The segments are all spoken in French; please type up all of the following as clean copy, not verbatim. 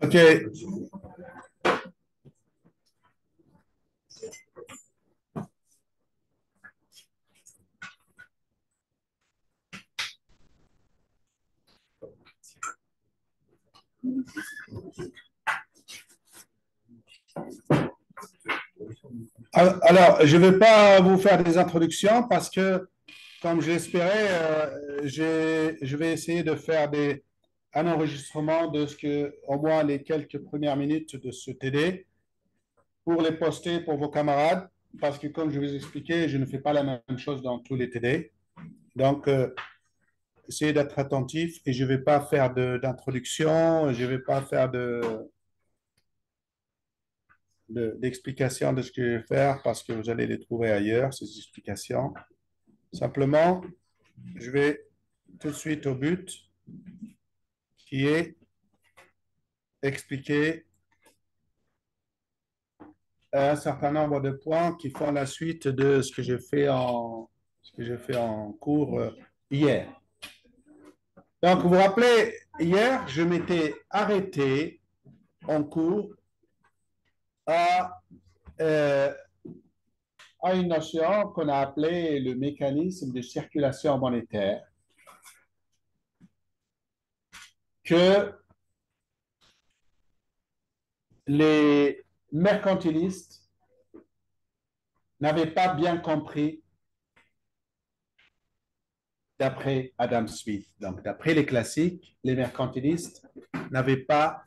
OK. Alors, je ne vais pas vous faire des introductions parce que, comme je l'espérais, je vais essayer de faire un enregistrement de ce que, au moins les quelques premières minutes de ce TD pour les poster pour vos camarades parce que, comme je vous ai expliqué, je ne fais pas la même chose dans tous les TD. Donc, essayez d'être attentif et je ne vais pas faire d'introduction, je ne vais pas faire d'explications de ce que je vais faire parce que vous allez les trouver ailleurs, ces explications. Simplement, je vais tout de suite au but qui est expliquer un certain nombre de points qui font la suite de ce que j'ai fait en cours hier. Donc, vous vous rappelez, hier, je m'étais arrêté en cours à, euh, à une notion qu'on a appelée le mécanisme de circulation monétaire, que les mercantilistes n'avaient pas bien compris d'après Adam Smith. Donc, d'après les classiques, les mercantilistes n'avaient pas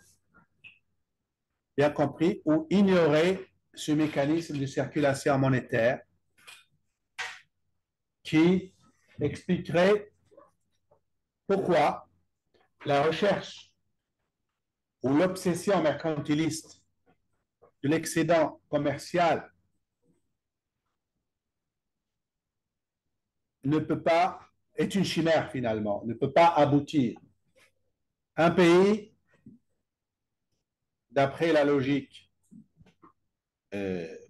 bien compris ou ignoré ce mécanisme de circulation monétaire qui expliquerait pourquoi la recherche ou l'obsession mercantiliste de l'excédent commercial ne peut pas, est une chimère finalement, ne peut pas aboutir. Un pays, d'après la logique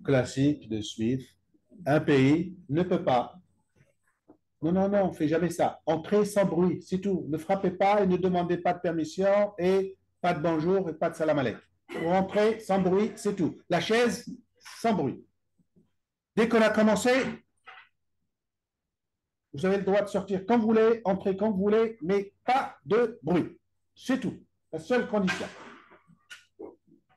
classique de Smith, un pays ne peut pas. Non, non, non, on ne fait jamais ça. Entrez sans bruit, c'est tout. Ne frappez pas et ne demandez pas de permission et pas de bonjour et pas de salam alaikum. Vous rentrez sans bruit, c'est tout. La chaise, sans bruit. Dès qu'on a commencé, vous avez le droit de sortir quand vous voulez, entrer quand vous voulez, mais pas de bruit. C'est tout. La seule condition.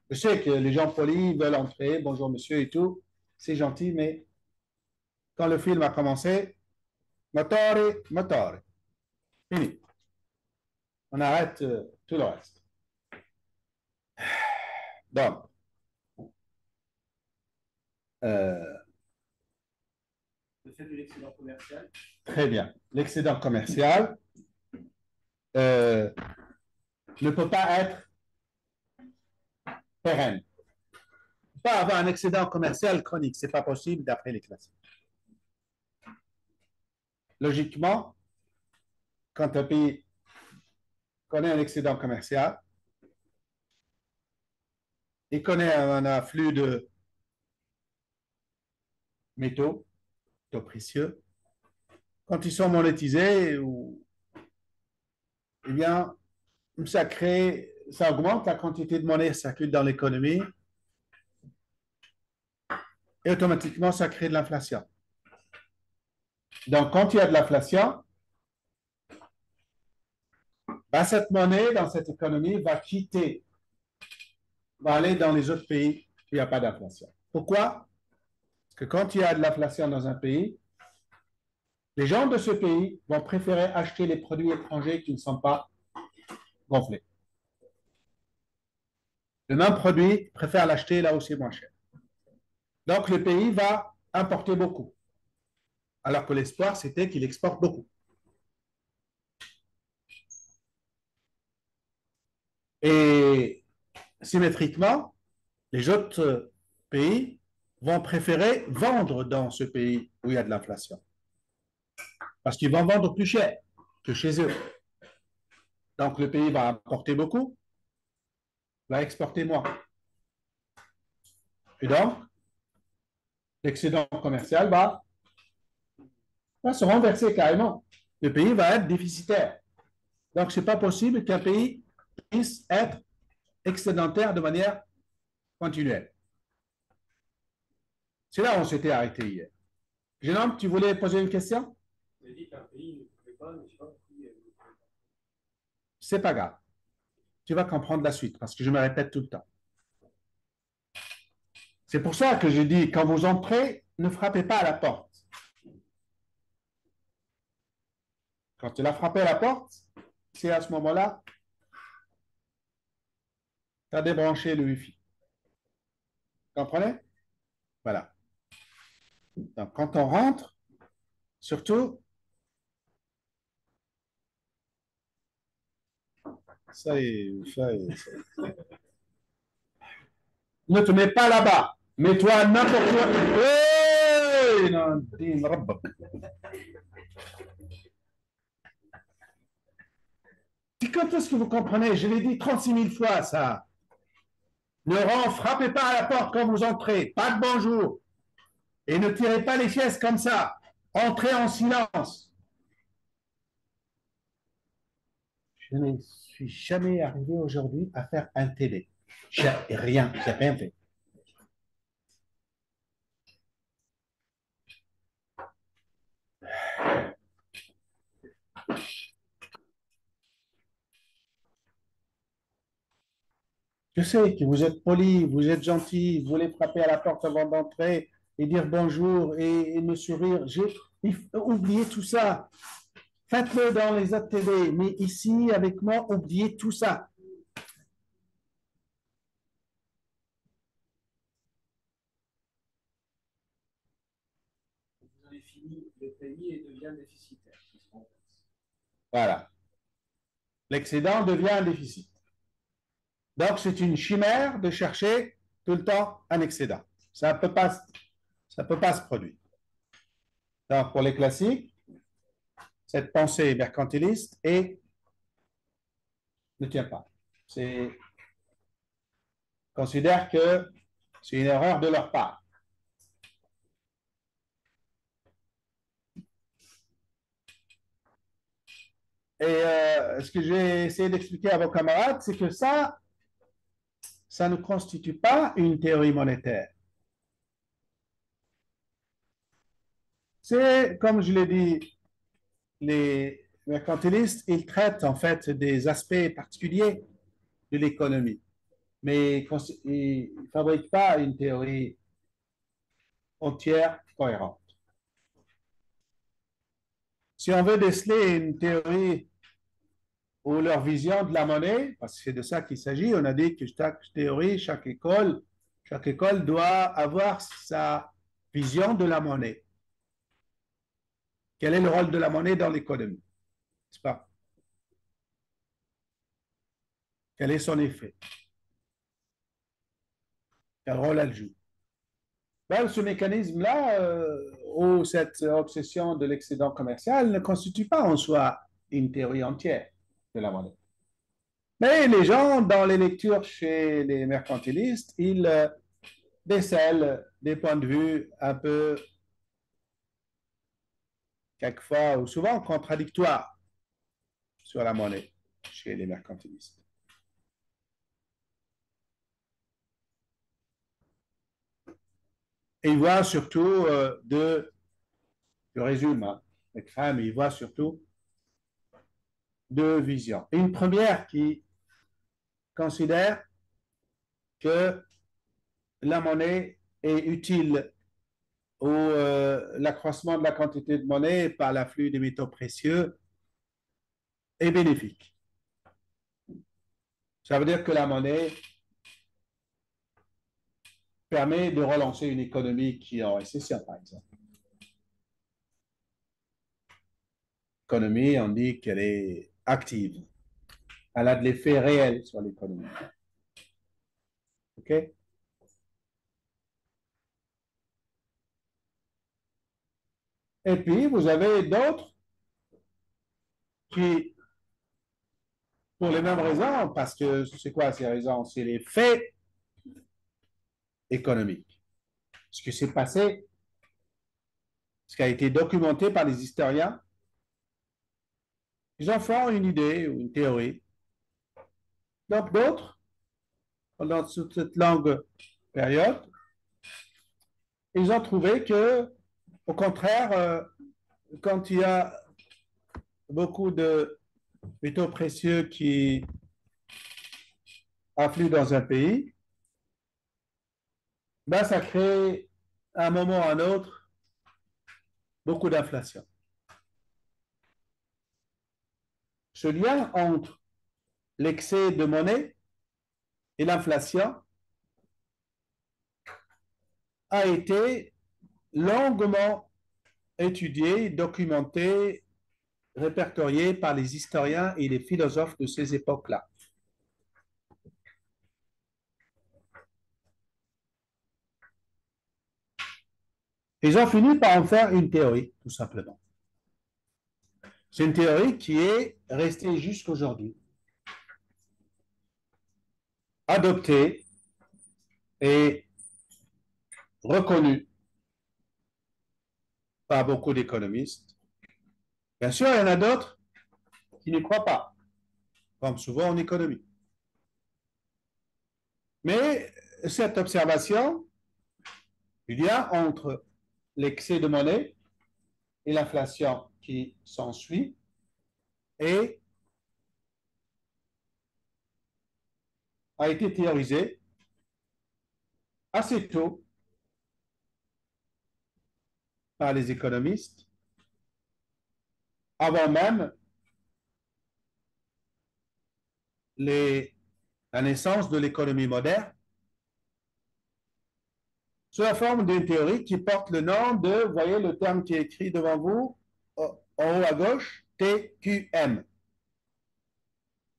Je sais que les gens polis veulent entrer, bonjour monsieur et tout. C'est gentil, mais quand le film a commencé, motore, motore. Fini. On arrête tout le reste. Donc, euh, l'excédent commercial. Très bien. L'excédent commercial euh, ne peut pas être pérenne. On peut pas avoir un excédent commercial chronique. Ce n'est pas possible d'après les classiques. Logiquement, quand un pays connaît un excédent commercial et connaît un afflux de métaux, métaux précieux, quand ils sont monétisés, eh bien, ça augmente la quantité de monnaie qui circule dans l'économie et automatiquement, ça crée de l'inflation. Donc, quand il y a de l'inflation, ben, cette monnaie dans cette économie va aller dans les autres pays où il n'y a pas d'inflation. Pourquoi? Parce que quand il y a de l'inflation dans un pays, les gens de ce pays vont préférer acheter les produits étrangers qui ne sont pas gonflés. Le même produit, ils préfèrent l'acheter là où c'est moins cher. Donc, le pays va importer beaucoup, alors que l'espoir, c'était qu'il exporte beaucoup. Et symétriquement, les autres pays vont préférer vendre dans ce pays où il y a de l'inflation. Parce qu'ils vont vendre plus cher que chez eux. Donc le pays va importer beaucoup, va exporter moins. Et donc, l'excédent commercial va se renverser carrément. Le pays va être déficitaire. Donc, ce n'est pas possible qu'un pays puisse être excédentaire de manière continuelle. C'est là où on s'était arrêté hier. Jeune homme, tu voulais poser une question? C'est pas grave. Tu vas comprendre la suite parce que je me répète tout le temps. C'est pour ça que je dis, quand vous entrez, ne frappez pas à la porte. Quand tu l'as frappé à la porte, c'est à ce moment-là, tu as débranché le Wi-Fi. Vous comprenez? Voilà. Donc, quand on rentre, surtout, ça y est, ça y est. Ne te mets pas là-bas. Mets-toi n'importe où. Hey, non, quand est-ce que vous comprenez? Je l'ai dit 36 000 fois, ça. Ne frappez pas à la porte quand vous entrez. Pas de bonjour. Et ne tirez pas les chaises comme ça. Entrez en silence. Je ne suis jamais arrivé aujourd'hui à faire un télé. Rien, j'ai rien fait. Je sais que vous êtes poli, vous êtes gentil, vous voulez frapper à la porte avant d'entrer et dire bonjour et me sourire. Oubliez tout ça. Faites-le dans les autres télé, mais ici, avec moi, oubliez tout ça. Vous avez fini le pays et devient déficitaire. Voilà. L'excédent devient un déficit. Donc, c'est une chimère de chercher tout le temps un excédent. Ça ne peut pas se produire. Donc, pour les classiques, cette pensée mercantiliste ne tient pas. Considère que c'est une erreur de leur part. Et ce que j'ai essayé d'expliquer à vos camarades, c'est que ça ne constitue pas une théorie monétaire. C'est, comme je l'ai dit, les mercantilistes, ils traitent en fait des aspects particuliers de l'économie, mais ils ne fabriquent pas une théorie entière cohérente. Si on veut déceler une théorie ou leur vision de la monnaie, parce que c'est de ça qu'il s'agit, on a dit que chaque théorie, chaque école doit avoir sa vision de la monnaie. Quel est le rôle de la monnaie dans l'économie? N'est-ce pas? Quel est son effet? Quel rôle elle joue? Ben, ce mécanisme-là, ou cette obsession de l'excédent commercial ne constitue pas en soi une théorie entière de la monnaie. Mais les gens, dans les lectures chez les mercantilistes, ils décèlent des points de vue un peu, quelquefois ou souvent, contradictoires sur la monnaie chez les mercantilistes. Et ils voient surtout je résume, hein, ils voient surtout deux visions. Une première qui considère que la monnaie est utile au l'accroissement de la quantité de monnaie par l'afflux des métaux précieux est bénéfique. Ça veut dire que la monnaie permet de relancer une économie qui est en récession, par exemple. L'économie, on dit qu'elle est active. Elle a de l'effet réel sur l'économie. OK? Et puis, vous avez d'autres qui, pour les mêmes raisons, parce que c'est quoi ces raisons? C'est les faits économiques. Ce qui s'est passé, ce qui a été documenté par les historiens, ils en font une idée ou une théorie. Donc, d'autres pendant toute cette longue période, ils ont trouvé que, au contraire, quand il y a beaucoup de métaux précieux qui affluent dans un pays, ben, ça crée à un moment ou à un autre beaucoup d'inflation. Ce lien entre l'excès de monnaie et l'inflation a été longuement étudié, documenté, répertorié par les historiens et les philosophes de ces époques-là. Ils ont fini par en faire une théorie, tout simplement. C'est une théorie qui est restée jusqu'aujourd'hui, adoptée et reconnue par beaucoup d'économistes. Bien sûr, il y en a d'autres qui n'y croient pas, comme souvent en économie. Mais cette observation, il y a entre l'excès de monnaie et l'inflation qui s'ensuit, et a été théorisée assez tôt par les économistes, avant même la naissance de l'économie moderne, sous la forme d'une théorie qui porte le nom de, vous voyez le terme qui est écrit devant vous, en haut à gauche, TQM,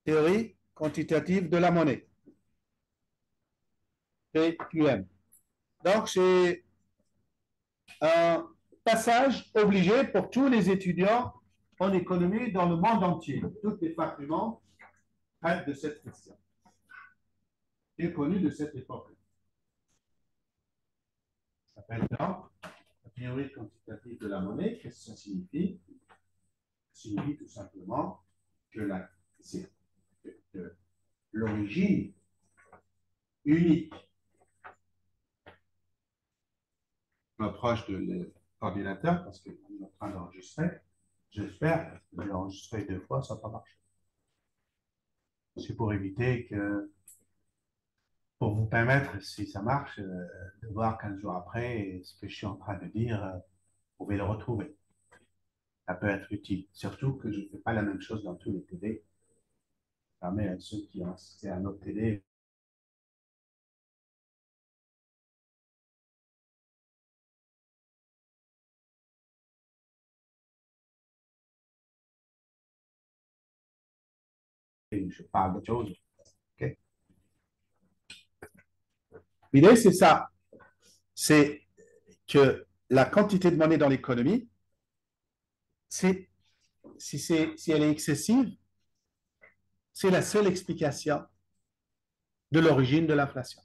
théorie quantitative de la monnaie. TQM. Donc, c'est un passage obligé pour tous les étudiants en économie dans le monde entier. Toutes les facs du monde traitent de cette question, qui est connue de cette époque. Ça s'appelle donc la théorie quantitative de la monnaie. Qu'est-ce que ça signifie? Ça signifie tout simplement que l'origine unique. Je m'approche de l'ordinateur parce qu'on est en train d'enregistrer. J'espère que je vais enregistrer 2 fois, ça n'a pas marché. C'est pour éviter que, pour vous permettre, si ça marche, de voir 15 jours après ce que je suis en train de dire, vous pouvez le retrouver. Ça peut être utile. Surtout que je ne fais pas la même chose dans tous les télés. Ça permet à ceux qui ont assisté à notre télé je parle de choses. Okay? L'idée, c'est ça. C'est que la quantité de monnaie dans l'économie, si elle est excessive, c'est la seule explication de l'origine de l'inflation.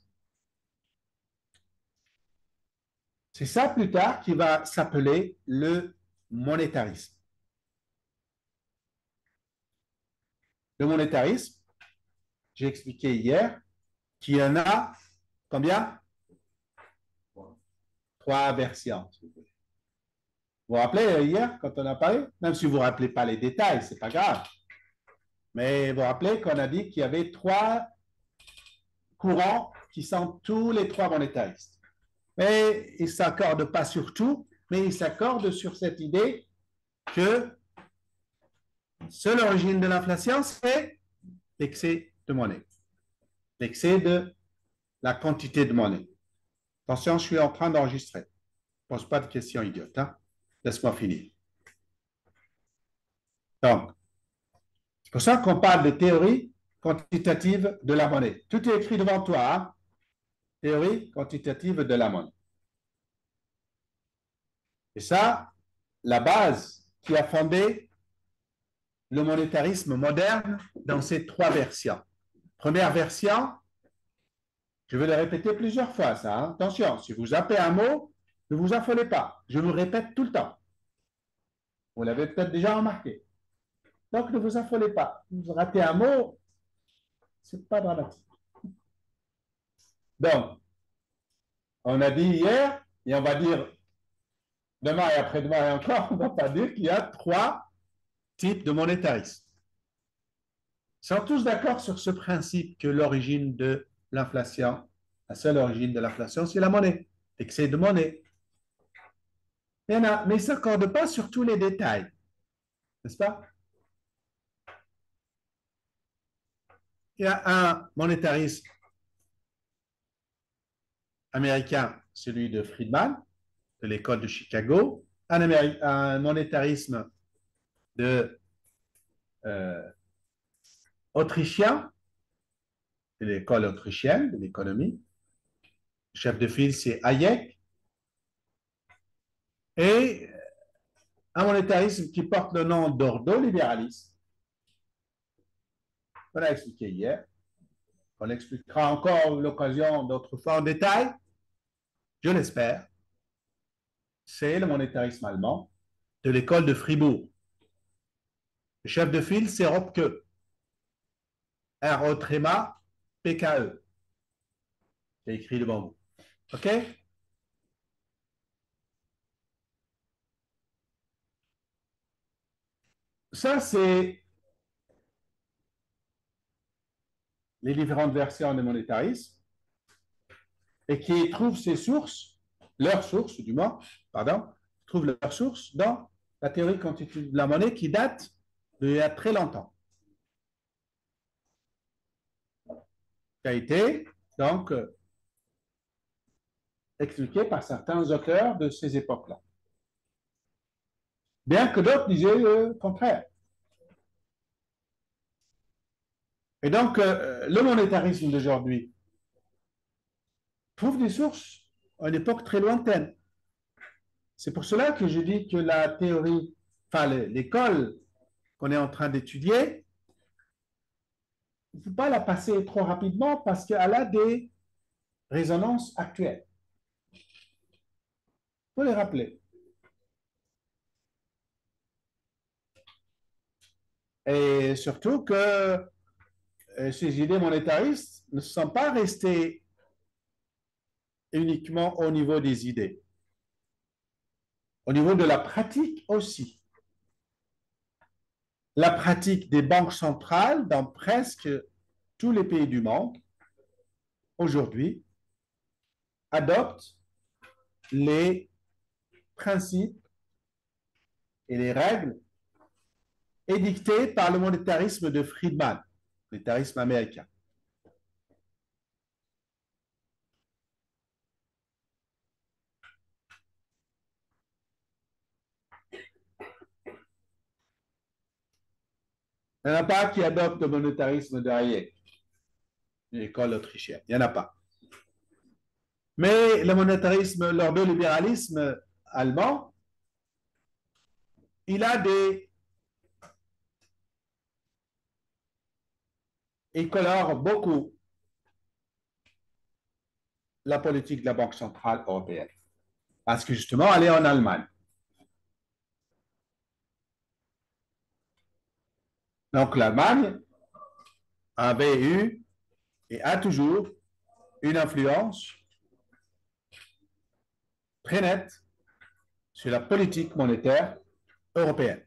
C'est ça plus tard qui va s'appeler le monétarisme. Le monétarisme, j'ai expliqué hier qu'il y en a combien? 3 versions. Vous vous rappelez hier quand on a parlé? Même si vous ne vous rappelez pas les détails, ce n'est pas grave. Mais vous vous rappelez qu'on a dit qu'il y avait 3 courants qui sont tous les 3 monétaristes. Mais ils ne s'accordent pas sur tout, mais ils s'accordent sur cette idée que seule origine de l'inflation, c'est l'excès de monnaie, l'excès de la quantité de monnaie. Attention, je suis en train d'enregistrer. Ne pose pas de questions idiotes. Hein? Laisse-moi finir. Donc, c'est pour ça qu'on parle de théorie quantitative de la monnaie. Tout est écrit devant toi. Hein? Théorie quantitative de la monnaie. Et ça, la base qui a fondé le monétarisme moderne dans ces 3 versions. Première version, je vais le répéter plusieurs fois, ça. Hein? Attention, si vous zappez un mot, ne vous affolez pas. Je vous répète tout le temps. Vous l'avez peut-être déjà remarqué. Donc, ne vous affolez pas. Vous ratez un mot, ce n'est pas dramatique. Donc, on a dit hier, et on va dire demain et après-demain et encore, on ne va pas dire qu'il y a trois types de monétarisme. Ils sont tous d'accord sur ce principe que l'origine de l'inflation, la seule origine de l'inflation, c'est la monnaie, l'excès de monnaie. Il y en a, mais ils ne s'accordent pas sur tous les détails, n'est-ce pas? Il y a un monétarisme américain, celui de Friedman, de l'école de Chicago, un monétarisme de autrichien, de l'école autrichienne de l'économie. Le chef de file, c'est Hayek. Et un monétarisme qui porte le nom d'ordolibéralisme. On l'a expliqué hier. On expliquera encore l'occasion d'autres fois en détail, je l'espère. C'est le monétarisme allemand de l'école de Fribourg. Le chef de file, c'est Röpke. R-O-P-K-E. C'est écrit devant vous. OK? Ça, c'est les différentes versions du monétarisme et qui trouvent ses sources, leurs sources du moins, pardon, trouvent leurs sources dans la théorie quantitative de la monnaie qui date d'il y a très longtemps. Qui a été donc expliqué par certains auteurs de ces époques-là. Bien que d'autres disaient le contraire. Et donc, le monétarisme d'aujourd'hui trouve des sources à une époque très lointaine. C'est pour cela que je dis que la théorie, enfin l'école qu'on est en train d'étudier, il ne faut pas la passer trop rapidement parce qu'elle a des résonances actuelles. Il faut les rappeler. Et surtout que ces idées monétaristes ne sont pas restées uniquement au niveau des idées, au niveau de la pratique aussi. La pratique des banques centrales dans presque tous les pays du monde, aujourd'hui, adopte les principes et les règles édictées par le monétarisme de Friedman, le monétarisme américain. Il n'y en a pas qui adoptent le monétarisme de Hayek, l'école autrichienne. Il n'y en a pas. Mais le monétarisme, l'ordolibéralisme allemand, il colore beaucoup la politique de la Banque centrale européenne. Parce que justement, elle est en Allemagne. Donc l'Allemagne avait eu et a toujours une influence très nette sur la politique monétaire européenne.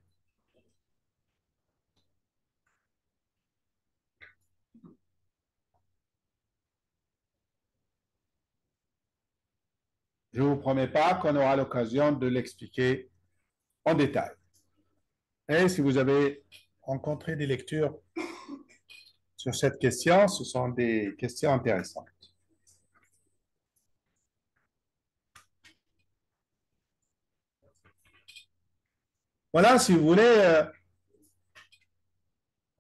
Je ne vous promets pas qu'on aura l'occasion de l'expliquer en détail. Et si vous avez rencontré des lectures sur cette question, ce sont des questions intéressantes. Voilà, si vous voulez,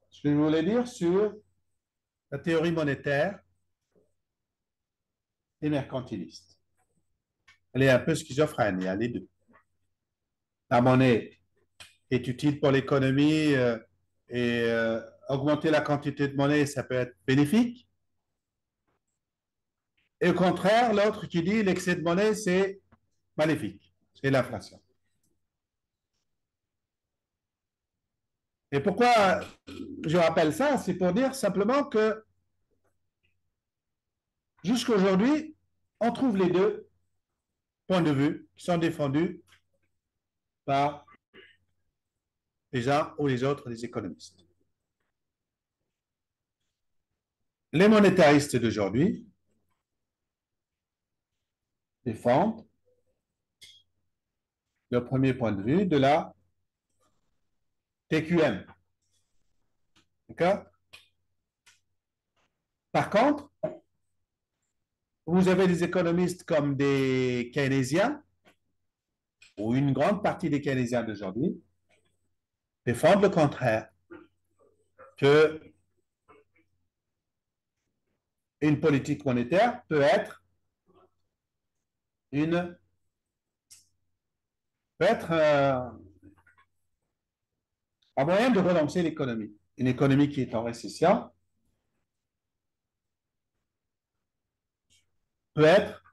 ce que je voulais dire sur la théorie monétaire et mercantiliste. Elle est un peu schizophrène, il y a les deux. La monnaie est utile pour l'économie et augmenter la quantité de monnaie, ça peut être bénéfique. Et au contraire, l'autre qui dit l'excès de monnaie, c'est maléfique, c'est l'inflation. Et pourquoi je rappelle ça? C'est pour dire simplement que Jusqu'à aujourd'hui, on trouve les deux points de vue qui sont défendus par les uns ou les autres des économistes. Les monétaristes d'aujourd'hui défendent le premier point de vue de la TQM. D'accord? Par contre, vous avez des économistes comme des keynésiens, ou une grande partie des keynésiens d'aujourd'hui, défendent le contraire, que une politique monétaire peut être une peut être un moyen de relancer l'économie. Une économie qui est en récession peut être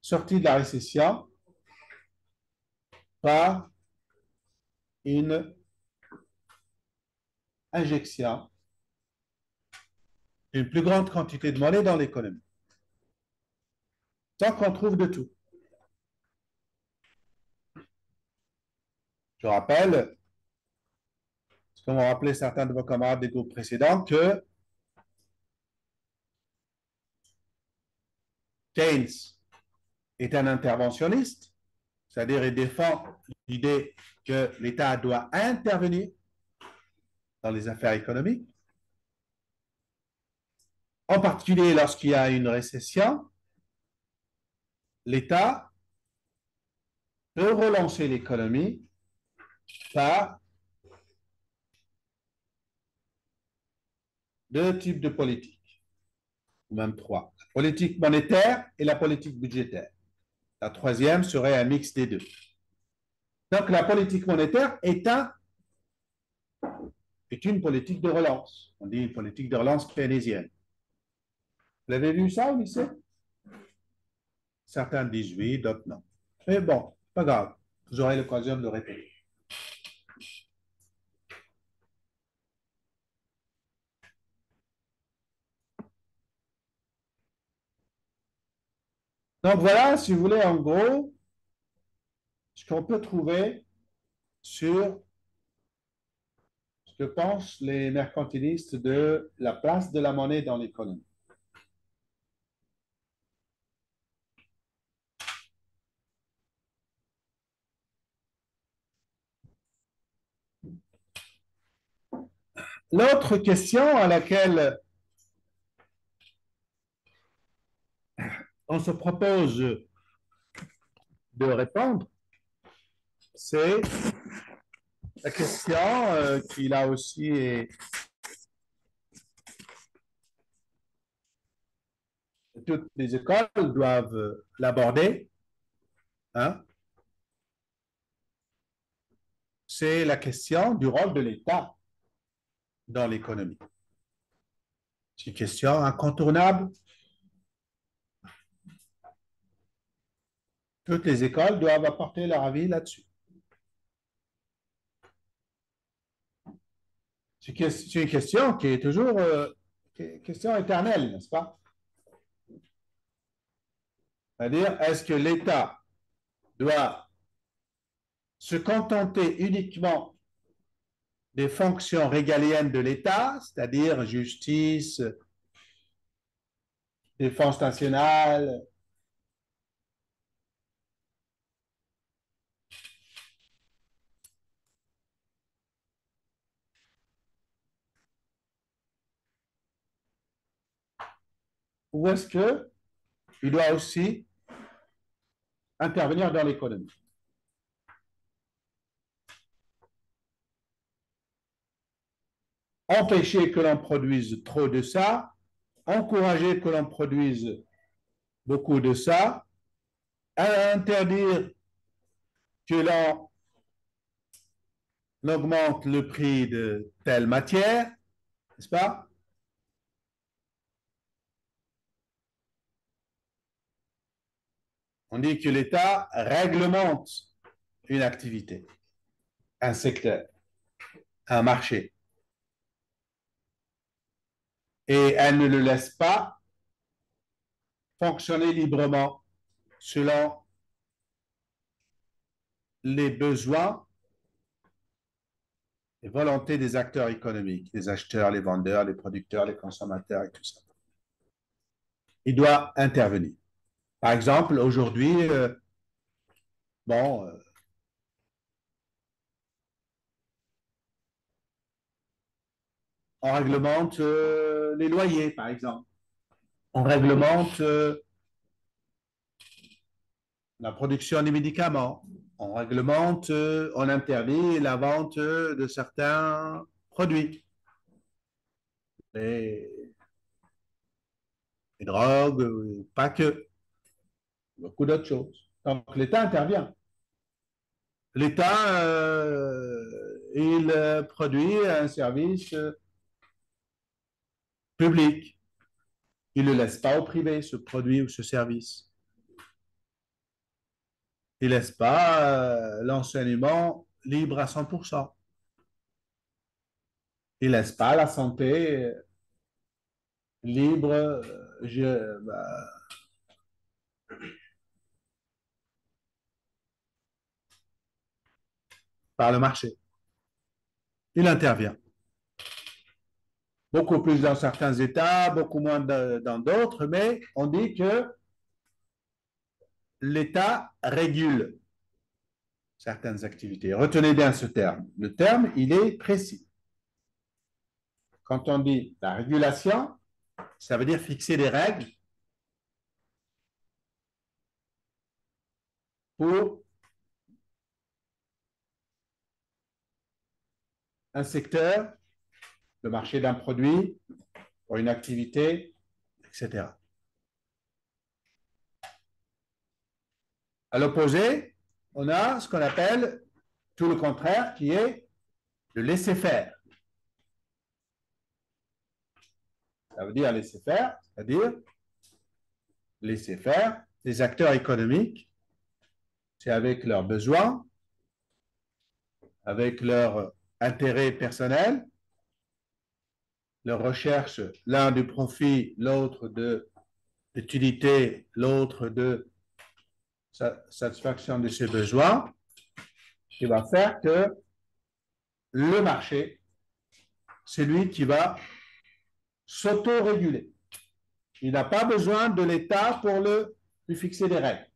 sortie de la récession par une injection d'une plus grande quantité de monnaie dans l'économie. Tant qu'on trouve de tout. Je rappelle, comme ont rappelé certains de vos camarades des groupes précédents, que Keynes est un interventionniste, c'est-à-dire il défend l'idée que l'État doit intervenir dans les affaires économiques, en particulier lorsqu'il y a une récession, l'État peut relancer l'économie par deux types de politiques, ou même trois. La politique monétaire et la politique budgétaire. La troisième serait un mix des deux. Donc la politique monétaire est une politique de relance. On dit une politique de relance keynésienne. Vous l'avez vu ça au lycée? Certains disent oui, d'autres non. Mais bon, pas grave. Vous aurez l'occasion de le répéter. Donc voilà, si vous voulez, en gros, ce qu'on peut trouver sur ce que pensent les mercantilistes de la place de la monnaie dans l'économie. L'autre question à laquelle on se propose de répondre, c'est la question qui là aussi est toutes les écoles doivent l'aborder, hein, c'est la question du rôle de l'État dans l'économie. C'est une question incontournable. Toutes les écoles doivent apporter leur avis là-dessus. C'est une question qui est toujours question éternelle, n'est-ce pas? C'est-à-dire, est-ce que l'État doit se contenter uniquement des fonctions régaliennes de l'État, c'est-à-dire justice, défense nationale, ou est-ce qu'il doit aussi intervenir dans l'économie? Empêcher que l'on produise trop de ça, encourager que l'on produise beaucoup de ça, interdire que l'on augmente le prix de telle matière, n'est-ce pas? On dit que l'État réglemente une activité, un secteur, un marché. Et elle ne le laisse pas fonctionner librement selon les besoins et volontés des acteurs économiques, les acheteurs, les vendeurs, les producteurs, les consommateurs et tout ça. Il doit intervenir. Par exemple, aujourd'hui, bon, on réglemente les loyers, par exemple. On réglemente la production des médicaments. On réglemente, on interdit la vente de certains produits, les, les drogues, pas que, beaucoup d'autres choses. Donc l'État intervient. L'État, il produit un service public. Il ne le laisse pas au privé, ce produit ou ce service. Il ne laisse pas l'enseignement libre à 100%. Il ne laisse pas la santé libre par le marché. Il intervient. Beaucoup plus dans certains États, beaucoup moins dans d'autres, mais on dit que l'État régule certaines activités. Retenez bien ce terme. Le terme, il est précis. Quand on dit la régulation, ça veut dire fixer des règles pour un secteur, le marché d'un produit, pour une activité, etc. À l'opposé, on a ce qu'on appelle tout le contraire, qui est le laisser-faire. Ça veut dire laisser faire, c'est-à-dire laisser faire les acteurs économiques, c'est avec leurs besoins, avec leurs intérêts personnels, leur recherche, l'un du profit, l'autre de l'utilité, l'autre de satisfaction de ses besoins, qui va faire que le marché, c'est lui qui va s'auto-réguler. Il n'a pas besoin de l'État pour lui fixer des règles.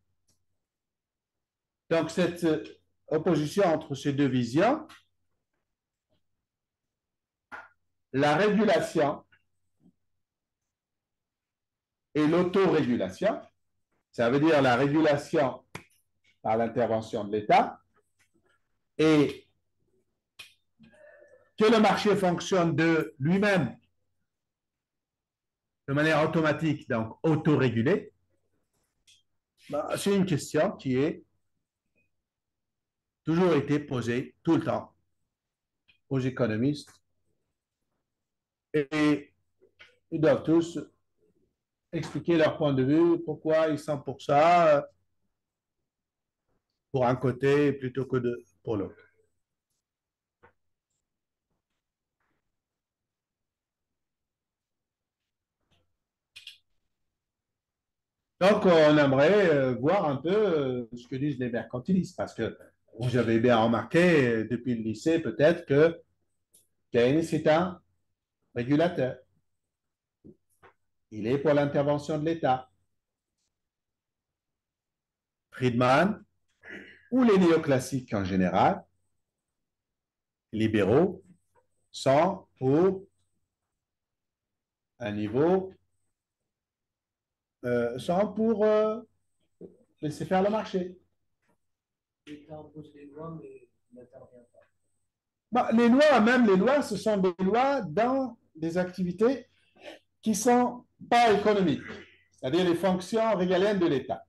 Donc, cette opposition entre ces deux visions, la régulation et l'autorégulation, ça veut dire la régulation par l'intervention de l'État et que le marché fonctionne de lui-même de manière automatique, donc autorégulée, c'est une question qui est toujours été posée tout le temps aux économistes et ils doivent tous expliquer leur point de vue, pourquoi ils sont pour ça, pour un côté plutôt que pour l'autre. Donc, on aimerait voir un peu ce que disent les mercantilistes, parce que vous avez bien remarqué depuis le lycée peut-être que Keynes est un régulateur. Il est pour l'intervention de l'État. Friedman, ou les néoclassiques en général, libéraux, sont pour un niveau, sont pour laisser faire le marché. L'État impose les lois, mais il n'intervient pas. Les lois, même les lois, ce sont des lois dans des activités qui ne sont pas économiques, c'est-à-dire les fonctions régaliennes de l'État.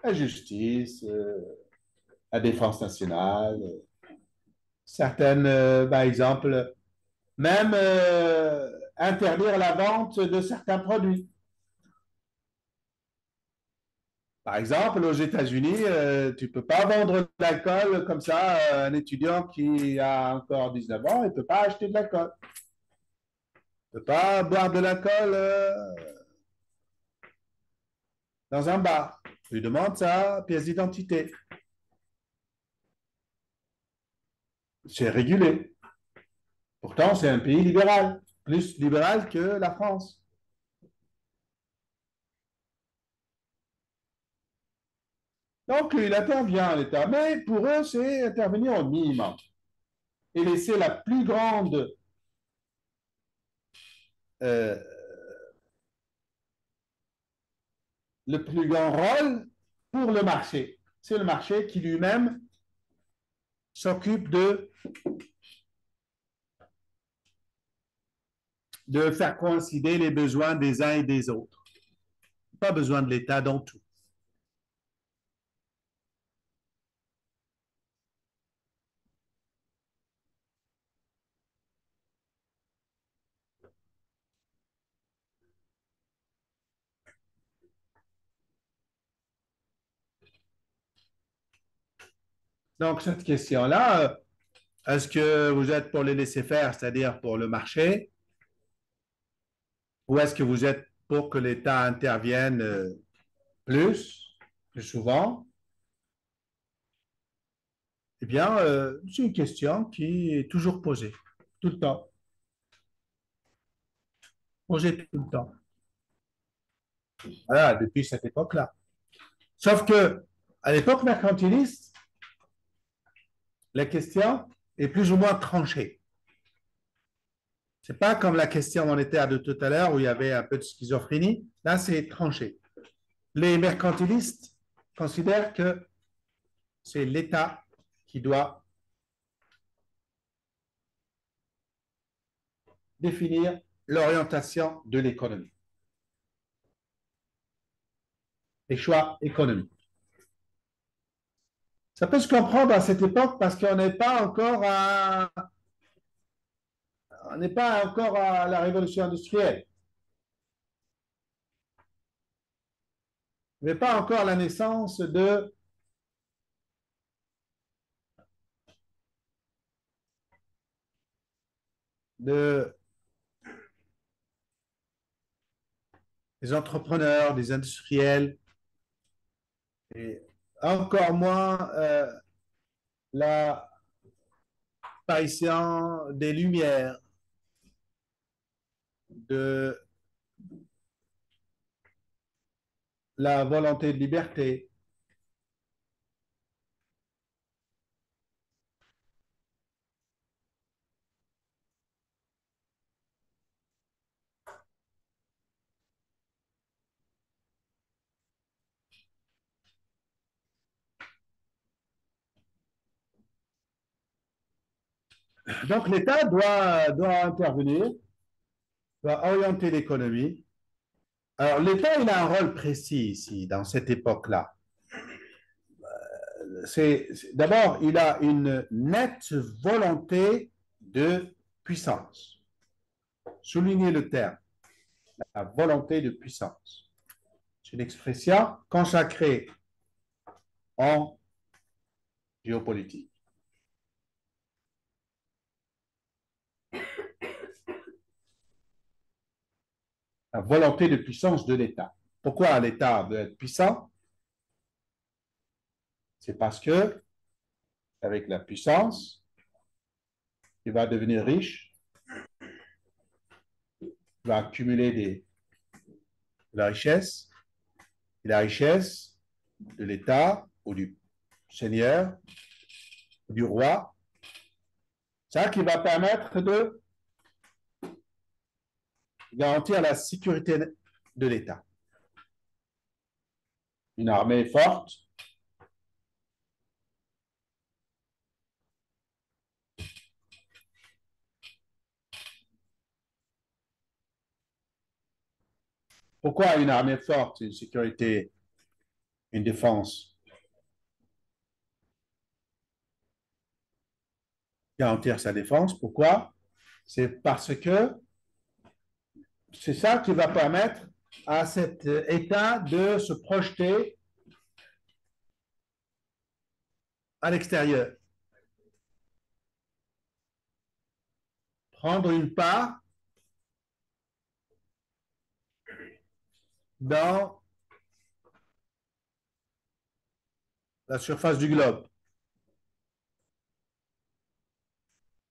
La justice, la défense nationale, certaines, par exemple, même interdire la vente de certains produits. Par exemple, aux États-Unis, tu ne peux pas vendre de l'alcool comme ça. Un étudiant qui a encore 19 ans, il ne peut pas acheter de l'alcool. Il ne peut pas boire de l'alcool dans un bar, lui demande sa pièce d'identité. C'est régulé. Pourtant, c'est un pays libéral, plus libéral que la France. Donc, il intervient à l'État, mais pour eux, c'est intervenir au minimum et laisser la plus grande, euh, le plus grand rôle pour le marché. C'est le marché qui lui-même s'occupe de faire coïncider les besoins des uns et des autres. Pas besoin de l'État dans tout. Donc, cette question-là, est-ce que vous êtes pour les laisser faire, c'est-à-dire pour le marché, ou est-ce que vous êtes pour que l'État intervienne plus, plus souvent? Eh bien, c'est une question qui est toujours posée, tout le temps, posée tout le temps. Voilà, depuis cette époque-là. Sauf que, à l'époque mercantiliste, la question est plus ou moins tranchée. C'est pas comme la question monétaire de tout à l'heure où il y avait un peu de schizophrénie. Là, c'est tranché. Les mercantilistes considèrent que c'est l'État qui doit définir l'orientation de l'économie, les choix économiques. Ça peut se comprendre à cette époque parce qu'on n'est pas encore on n'est pas encore à la révolution industrielle. Il n'y avait pas encore la naissance de des entrepreneurs, des industriels, et encore moins l'apparition des Lumières, de la volonté de liberté. Donc l'État doit intervenir, doit orienter l'économie. Alors l'État, il a un rôle précis ici, dans cette époque-là. D'abord, il a une nette volonté de puissance. Soulignez le terme, la volonté de puissance. C'est une expression consacrée en géopolitique. La volonté de puissance de l'État. Pourquoi l'État veut être puissant? C'est parce que, avec la puissance, il va devenir riche, il va accumuler de la richesse, et la richesse de l'État ou du seigneur, ou du roi, ça qui va permettre de garantir la sécurité de l'État. Une armée forte, pourquoi une armée forte, une sécurité, une défense? Garantir sa défense, pourquoi? C'est parce que c'est ça qui va permettre à cet État de se projeter à l'extérieur, prendre une part dans la surface du globe,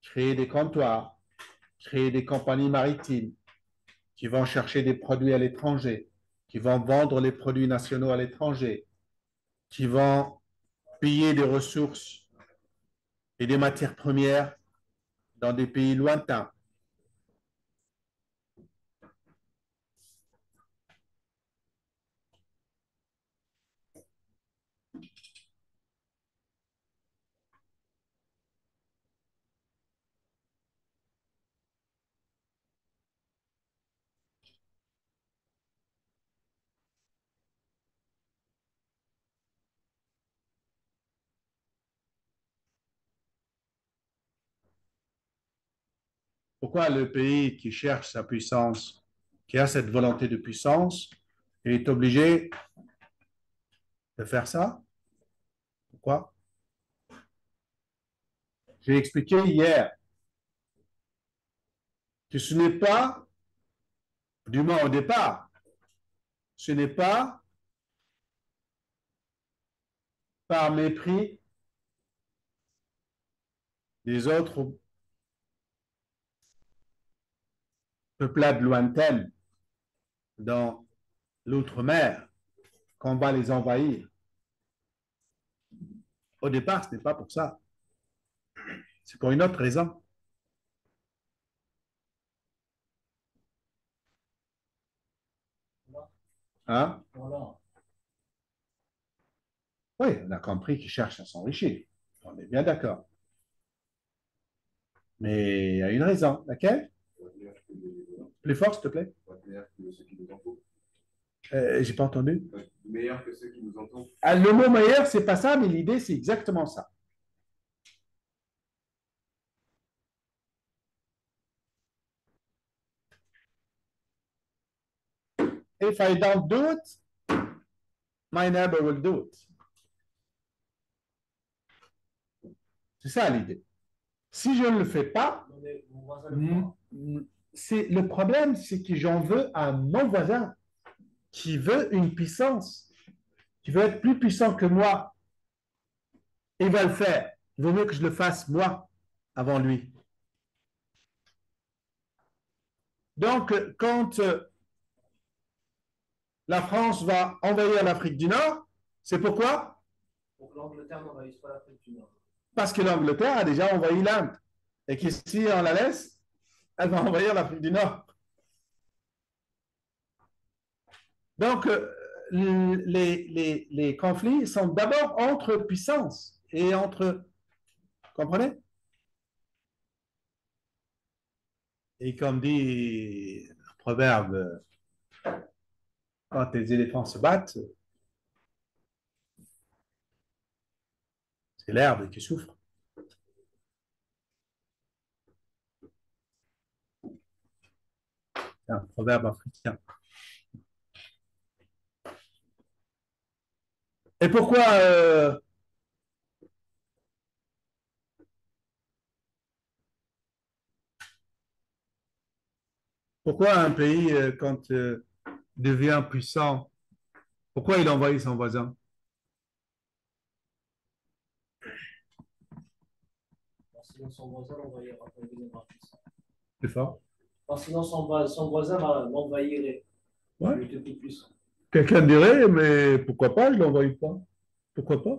créer des comptoirs, créer des compagnies maritimes qui vont chercher des produits à l'étranger, qui vont vendre les produits nationaux à l'étranger, qui vont piller des ressources et des matières premières dans des pays lointains. Pourquoi le pays qui cherche sa puissance, qui a cette volonté de puissance, est obligé de faire ça? Pourquoi? J'ai expliqué hier que ce n'est pas, du moins au départ, ce n'est pas par mépris des autres peuplades lointaines dans l'outre-mer qu'on va les envahir. Au départ, ce n'est pas pour ça. C'est pour une autre raison. Hein? Voilà. Oui, on a compris qu'ils cherchent à s'enrichir. On est bien d'accord. Mais il y a une raison. Laquelle? Plus fort, s'il te plaît. J'ai pas entendu. Meilleur que ceux qui nous entourent. Ah, le mot meilleur, c'est pas ça, mais l'idée, c'est exactement ça. If I don't do it, my neighbor will do it. C'est ça l'idée. Si je ne le fais pas, Non, mais mon voisin le fera. c'est le problème, c'est que j'en veux à mon voisin qui veut une puissance, qui veut être plus puissant que moi. Il va le faire. Il vaut mieux que je le fasse moi avant lui. Donc, quand la France va envahir l'Afrique du Nord, c'est pourquoi? Pour que l'Angleterre n'envahisse pas l'Afrique du Nord. Parce que l'Angleterre a déjà envahi l'Inde. Et que si on la laisse, elle va envahir l'Afrique du Nord. Donc, les conflits sont d'abord entre puissances et entre... Comprenez? Et comme dit le proverbe, quand les éléphants se battent, c'est l'herbe qui souffre. C'est un proverbe africain. Et pourquoi un pays, quand devient puissant, pourquoi il envahit son voisin? Sinon, son voisin l'envahira quand il deviendra puissant. Plus fort. Sinon, son voisin va l'envahirait. Ouais. Il était plus puissant. Quelqu'un dirait, mais pourquoi pas, je ne l'envahis pas? Pourquoi pas?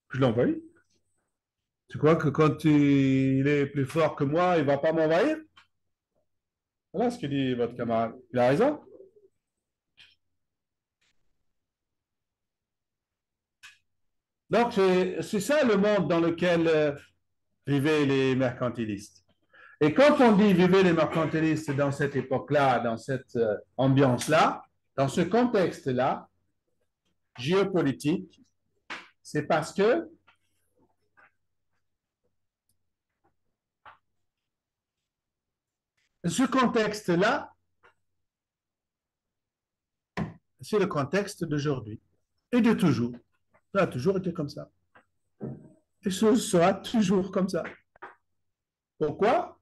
Je l'envahis. Tu crois que quand il est plus fort que moi, il ne va pas m'envahir? Voilà ce que dit votre camarade. Il a raison. Donc, c'est ça le monde dans lequel vivaient les mercantilistes. Et quand on dit vivaient les mercantilistes dans cette époque-là, dans cette ambiance-là, dans ce contexte-là, géopolitique, c'est parce que ce contexte-là, c'est le contexte d'aujourd'hui et de toujours. Ça a toujours été comme ça. Et ce sera toujours comme ça. Pourquoi?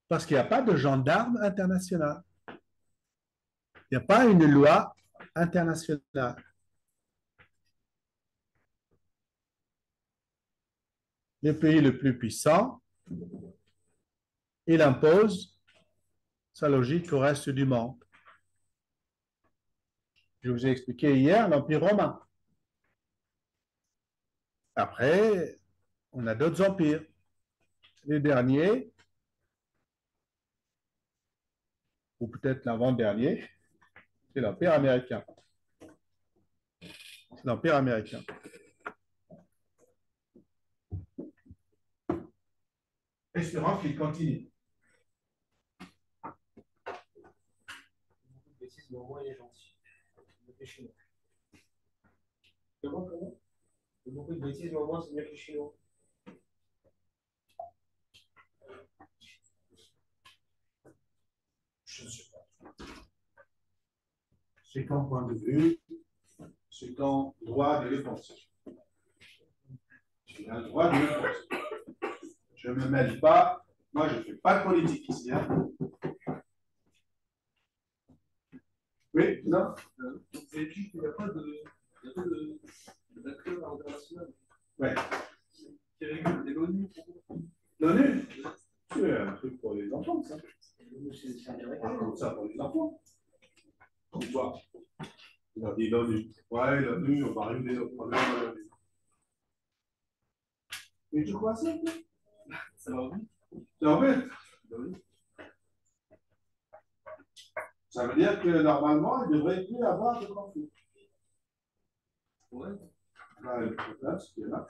Parce qu'il n'y a pas de gendarme international. Il n'y a pas une loi internationale. le pays le plus puissant, il impose sa logique au reste du monde. Je vous ai expliqué hier l'Empire romain. Après, on a d'autres empires. Les derniers, ou peut-être l'avant-dernier, c'est l'Empire américain. C'est l'Empire américain. Espérons qu'il continue. Bêtise, mais au moins il est gentil. Il est chinois. Comment? Il y a beaucoup de bêtises, mais au moins c'est mieux que les Chinois. Je ne sais pas. C'est ton point de vue, c'est ton droit de le penser. Tu as le droit de le penser. Je ne me mêle pas. Moi, je ne fais pas de politique ici. Hein. Oui, non. Vous avez dit qu'il n'y a pas d'acteur international Oui. qui régule l'ONU. L'ONU, c'est un truc pour les enfants, ça. C'est On raconte ça pour les enfants. Comme toi. Il a dit l'ONU. Ouais, l'ONU, on va régler le problème de l'ONU. Mais tu crois ça, toi? Ça va vite. C'est en fait. Ça veut dire que normalement, il ne devrait plus avoir de conflit. Ouais. Là, le problème, c'est là.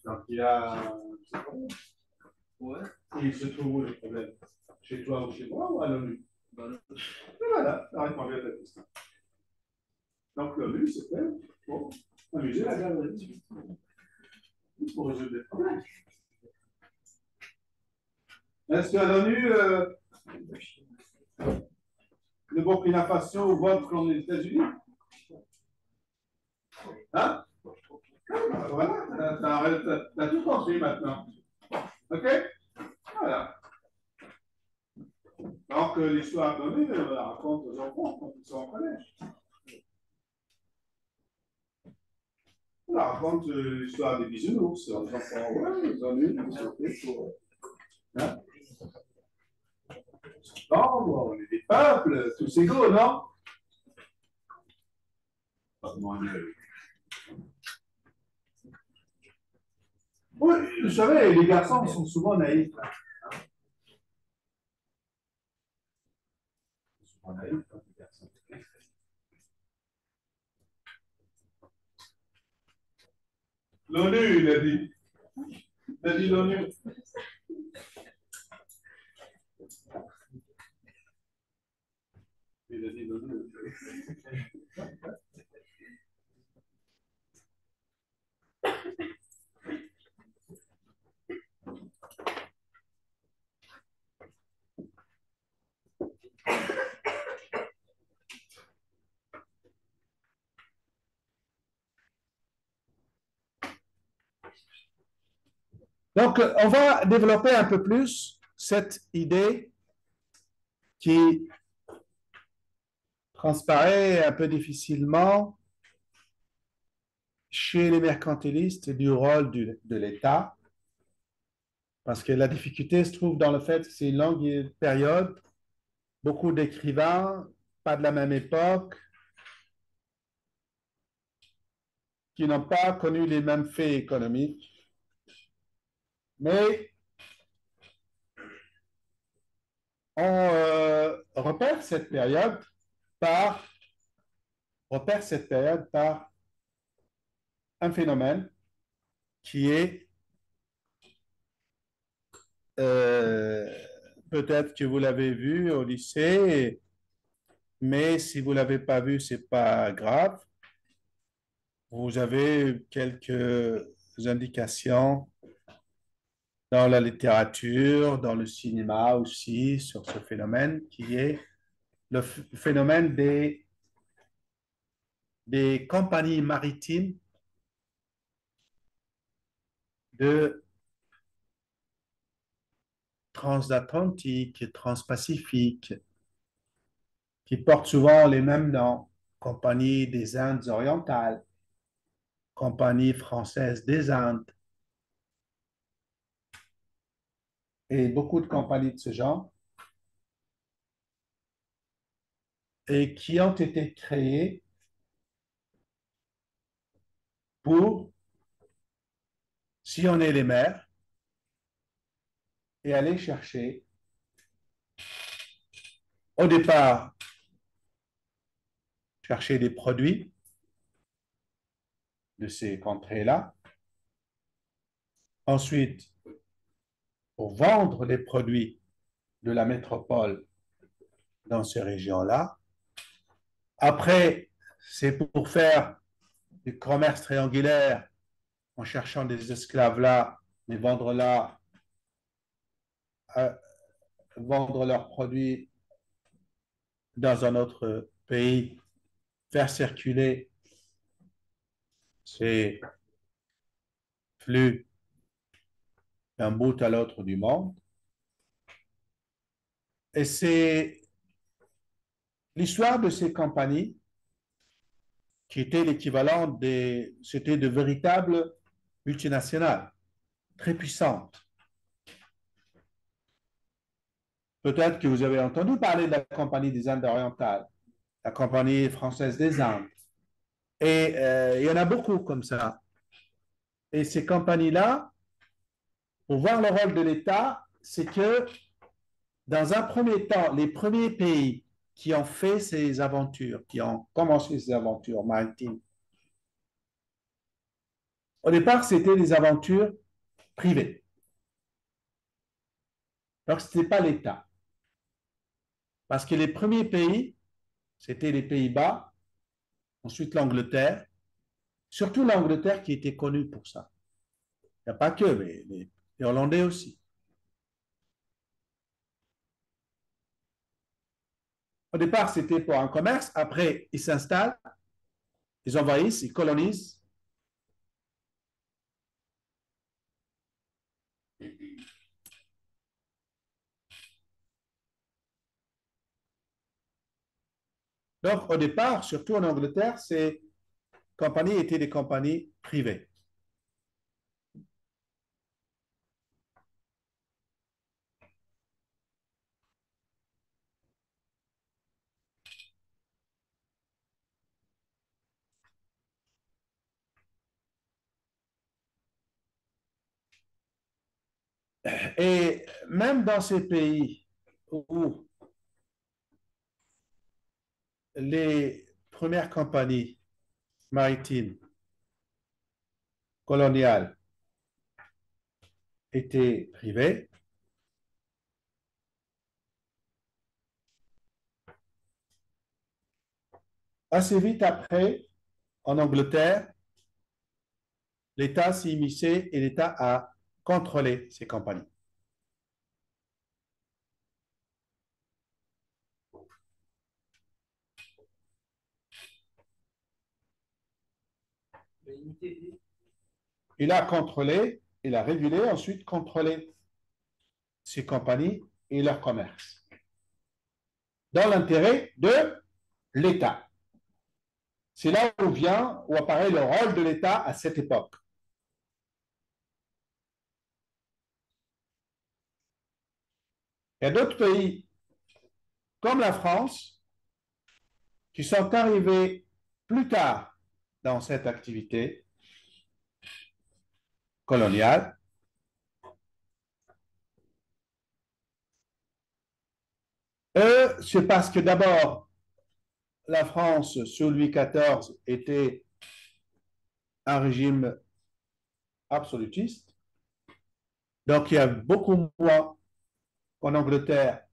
Donc, il y a. Ouais. Et il se trouve où le problème? Chez toi ou chez moi ou à l'ONU? Bah, là, Et voilà, ça répond bien à ta question. Donc, l'ONU, c'est fait pour amuser la galerie. Pour résoudre des problèmes. Est-ce qu'à l'ONU, le Burkina Faso vote comme les États-Unis? Hein? Voilà, t'as tout compris maintenant. OK? Voilà. Alors que l'histoire de l'ONU, on la raconte aux enfants quand ils sont en collège. On la raconte l'histoire des bisounours aux enfants. Ouais, les ONU, c'est pour. Hein? Non, on est des peuples, tous égaux, non? Oui, vous savez, les garçons sont souvent naïfs. Ils sont souvent naïfs, hein, les garçons. L'ONU, il a dit. Il a dit l'ONU. Il a dit l'ONU. Donc, on va développer un peu plus cette idée qui transparaît un peu difficilement chez les mercantilistes du rôle de l'État, parce que la difficulté se trouve dans le fait que c'est une longue période, beaucoup d'écrivains, pas de la même époque, qui n'ont pas connu les mêmes faits économiques, mais on par, repère cette période par un phénomène qui est, euh, peut-être que vous l'avez vu au lycée, mais si vous ne l'avez pas vu, ce n'est pas grave. Vous avez quelques indications dans la littérature, dans le cinéma aussi, sur ce phénomène qui est le phénomène des compagnies maritimes de transatlantique, transpacifique, qui portent souvent les mêmes noms, Compagnie des Indes orientales, Compagnie française des Indes et beaucoup de compagnies de ce genre, et qui ont été créées pour sillonner les mers et aller chercher, au départ, chercher des produits de ces contrées-là, ensuite pour vendre les produits de la métropole dans ces régions-là. Après, c'est pour faire du commerce triangulaire en cherchant des esclaves là, les vendre là, vendre leurs produits dans un autre pays, faire circuler ces flux d'un bout à l'autre du monde. Et c'est l'histoire de ces compagnies qui étaient l'équivalent c'était de véritables multinationales, très puissantes. Peut-être que vous avez entendu parler de la Compagnie des Indes orientales, la Compagnie française des Indes. Et il y en a beaucoup comme ça. Et ces compagnies-là, pour voir le rôle de l'État, c'est que dans un premier temps, les premiers pays qui ont fait ces aventures, qui ont commencé ces aventures maritimes, au départ, c'était des aventures privées. Donc, ce n'était pas l'État. Parce que les premiers pays, c'était les Pays-Bas, ensuite l'Angleterre, surtout l'Angleterre qui était connue pour ça. Il n'y a pas que, mais les Hollandais aussi. Au départ, c'était pour un commerce. Après, ils s'installent, ils envahissent, ils colonisent. Donc, au départ, surtout en Angleterre, ces compagnies étaient des compagnies privées. Et même dans ces pays où les premières compagnies maritimes coloniales étaient privées, assez vite après, en Angleterre, l'État s'est immiscé et l'État a contrôlé ces compagnies. Il a contrôlé, il a régulé, ensuite contrôlé ces compagnies et leur commerce dans l'intérêt de l'État. C'est là où apparaît le rôle de l'État à cette époque. Il y a d'autres pays, comme la France, qui sont arrivés plus tard dans cette activité coloniale. C'est parce que d'abord, la France, sous Louis XIV, était un régime absolutiste. Donc, il y a beaucoup moins qu'en Angleterre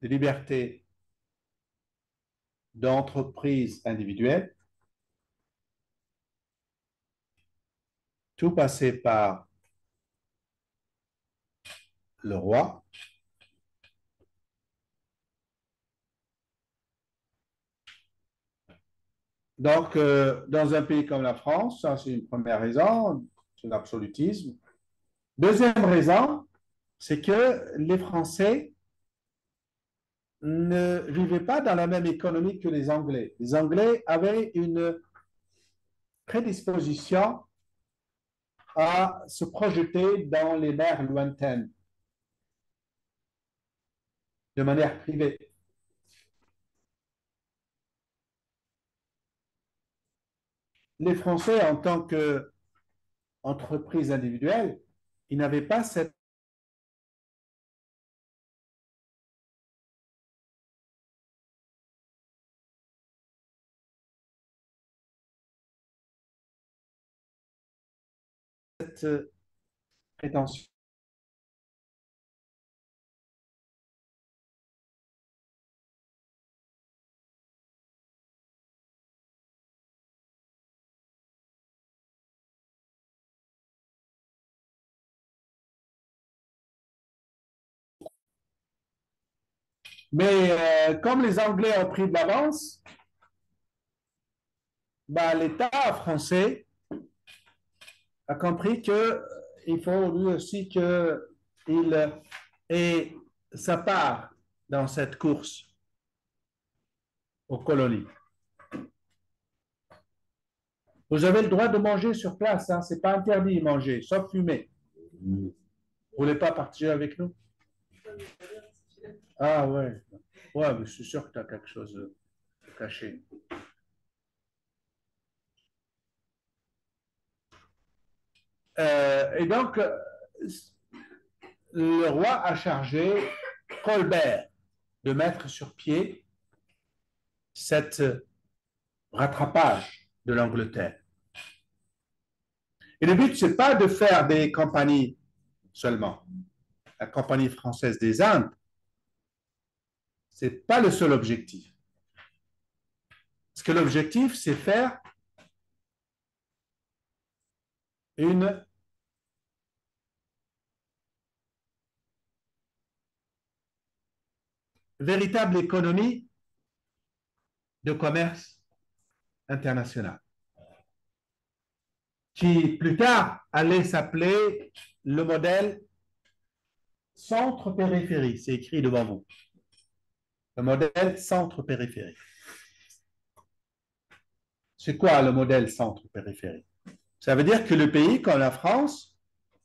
de liberté d'entreprise individuelle. Tout passait par le roi. Donc, dans un pays comme la France, ça c'est une première raison, c'est l'absolutisme. Deuxième raison, c'est que les Français ne vivaient pas dans la même économie que les Anglais. Les Anglais avaient une prédisposition à se projeter dans les mers lointaines de manière privée. Les Français, en tant qu'entreprise individuelle, ils n'avaient pas cette prétention. Mais comme les Anglais ont pris de l'avance, ben, l'État français a compris qu'il faut lui aussi qu'il ait sa part dans cette course aux colonies. Vous avez le droit de manger sur place, hein? Ce n'est pas interdit de manger, sauf fumer. Vous ne voulez pas partager avec nous? Ah ouais, ouais, mais je suis sûr que tu as quelque chose de caché. Et donc, le roi a chargé Colbert de mettre sur pied cette rattrapage de l'Angleterre. Et le but, ce n'est pas de faire des compagnies seulement. La Compagnie française des Indes, ce n'est pas le seul objectif. Parce que l'objectif, c'est faire une véritable économie de commerce international, qui plus tard allait s'appeler le modèle centre-périphérie. C'est écrit devant vous. Le modèle centre-périphérie. C'est quoi le modèle centre-périphérie? Ça veut dire que le pays, comme la France,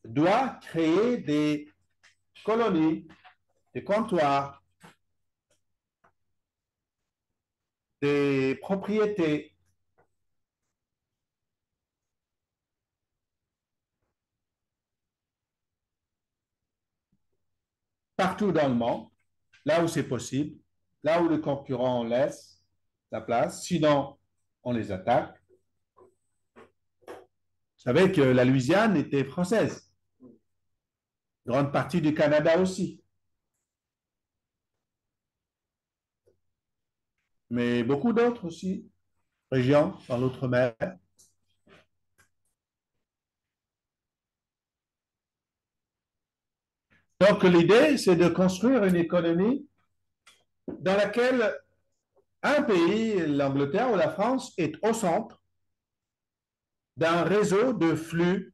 doit créer des colonies, des comptoirs, des propriétés partout dans le monde, là où c'est possible, là où les concurrents laissent la place, sinon on les attaque. Vous savez que la Louisiane était française, grande partie du Canada aussi, mais beaucoup d'autres aussi, régions dans l'outre-mer. Donc l'idée, c'est de construire une économie dans laquelle un pays, l'Angleterre ou la France, est au centre d'un réseau de flux,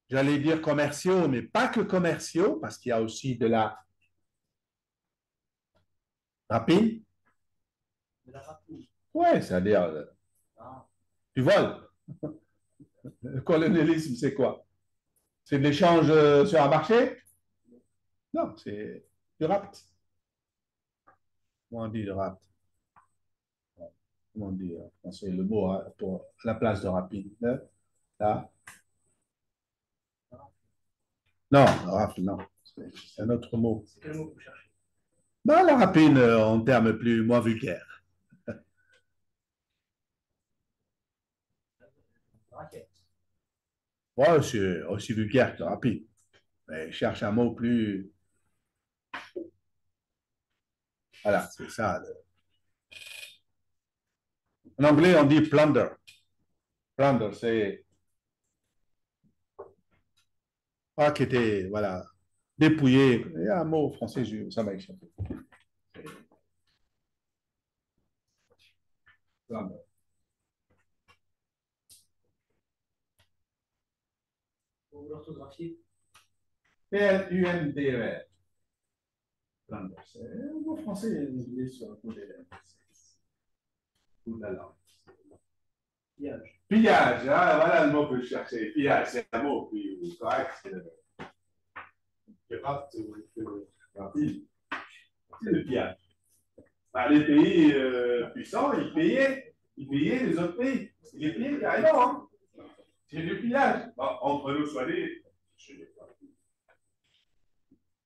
j'allais dire commerciaux, mais pas que commerciaux, parce qu'il y a aussi de la rapine. De la rapine. Oui, c'est-à-dire Ah, du vol. Le colonialisme, c'est quoi? C'est de l'échange sur un marché? Non, c'est du rapt. Comment on dit le rapt? Comment on dit en français le mot hein, pour la place de rapine? Là. Non, rafle, non. C'est un autre mot. c'est quel mot que vous cherchez? Non, la rapine en termes plus moins vulgaires. Raquette. Ouais, c'est aussi vulgaire que rapide. Mais je cherche un mot plus. Voilà, c'est ça. En anglais, on dit plunder. Plunder, c'est pas qui était, voilà, dépouillé. Il y a un mot français, ça m'a échappé. Plunder. Vous l'orthographiez? Plunder. Plunder. C'est un mot français, il est sur le coup des lèvres. Ouh là là. Pillage. Pillage, hein, voilà le mot que je cherchais. Pillage, c'est un mot plus correct. C'est le pillage. Bah, les pays puissants, ils payaient les autres pays. Ils les payaient carrément. Hein. C'est du pillage. Bon, entre nous, soit dit, je n'ai pas fini.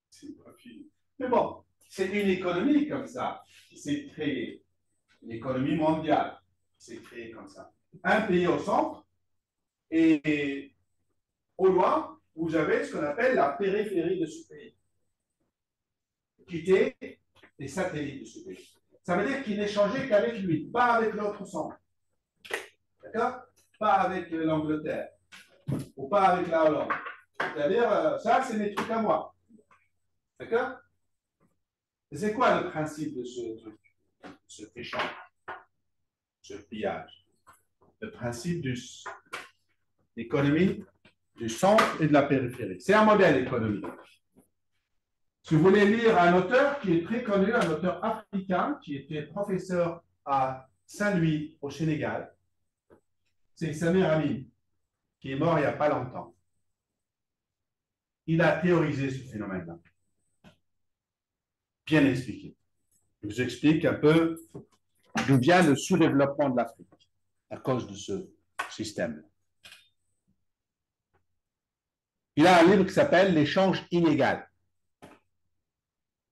C'est pas fini. Mais bon, c'est une économie comme ça qui s'est créée. Une économie mondiale qui s'est créée comme ça. Un pays au centre et au loin, vous avez ce qu'on appelle la périphérie de ce pays, qui était les satellites de ce pays. Ça veut dire qu'il n'échangeait qu'avec lui, pas avec l'autre centre. D'accord? Pas avec l'Angleterre ou pas avec la Hollande. C'est-à-dire, ça, c'est mes trucs à moi. D'accord? C'est quoi le principe de ce truc, cet échange, ce pillage? Le principe de l'économie du centre et de la périphérie. C'est un modèle économique. Si vous voulez lire un auteur qui est très connu, un auteur africain qui était professeur à Saint-Louis au Sénégal, c'est Samir Amin, qui est mort il n'y a pas longtemps. Il a théorisé ce phénomène-là. Bien expliqué. Je vous explique un peu d'où vient le sous-développement de l'Afrique à cause de ce système. Il a un livre qui s'appelle L'échange inégal,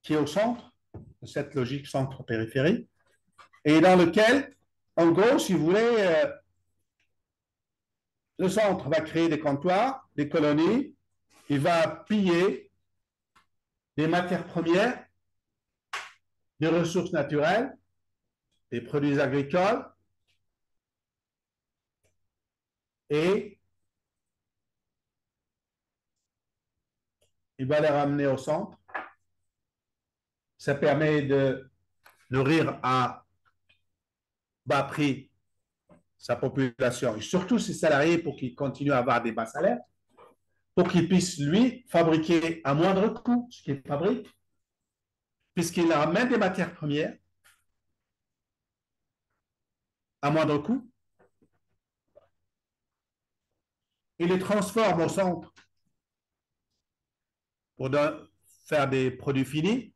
qui est au centre de cette logique centre-périphérie, et dans lequel, en gros, si vous voulez, le centre va créer des comptoirs, des colonies, il va piller des matières premières, des ressources naturelles, des produits agricoles, et il va les ramener au centre. Ça permet de nourrir à bas prix sa population et surtout ses salariés pour qu'ils continuent à avoir des bas salaires, pour qu'ils puissent, lui, fabriquer à moindre coût ce qu'il fabrique, puisqu'il ramène des matières premières à moindre coût, il les transforme au centre pour faire des produits finis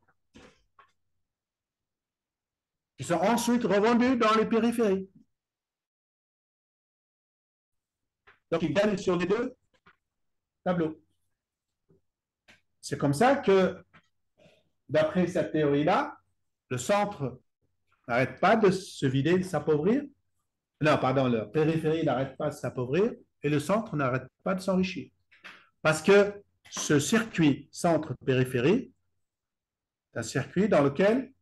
qui sont ensuite revendus dans les périphéries. Donc, il gagne sur les deux tableaux. C'est comme ça que, d'après cette théorie-là, le centre n'arrête pas de se vider, de s'appauvrir. Non, pardon, la périphérie n'arrête pas de s'appauvrir et le centre n'arrête pas de s'enrichir. Parce que ce circuit centre-périphérie, c'est un circuit dans lequel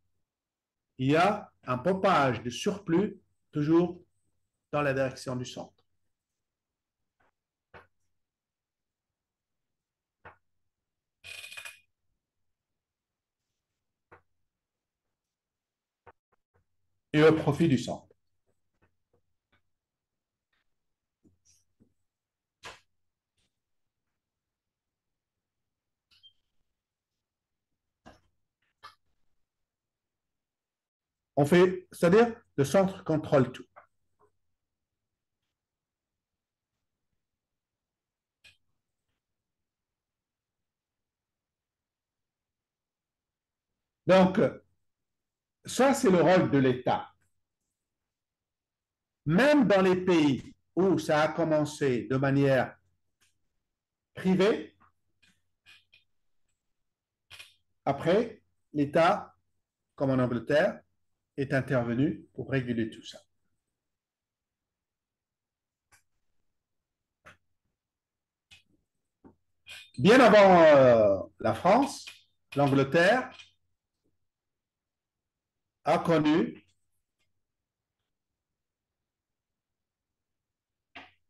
il y a un pompage de surplus toujours dans la direction du centre. Et au profit du centre. On fait, c'est-à-dire, le centre contrôle tout. Donc, ça, c'est le rôle de l'État. Même dans les pays où ça a commencé de manière privée, après, l'État, comme en Angleterre, est intervenu pour réguler tout ça. Bien avant la France, l'Angleterre a connu,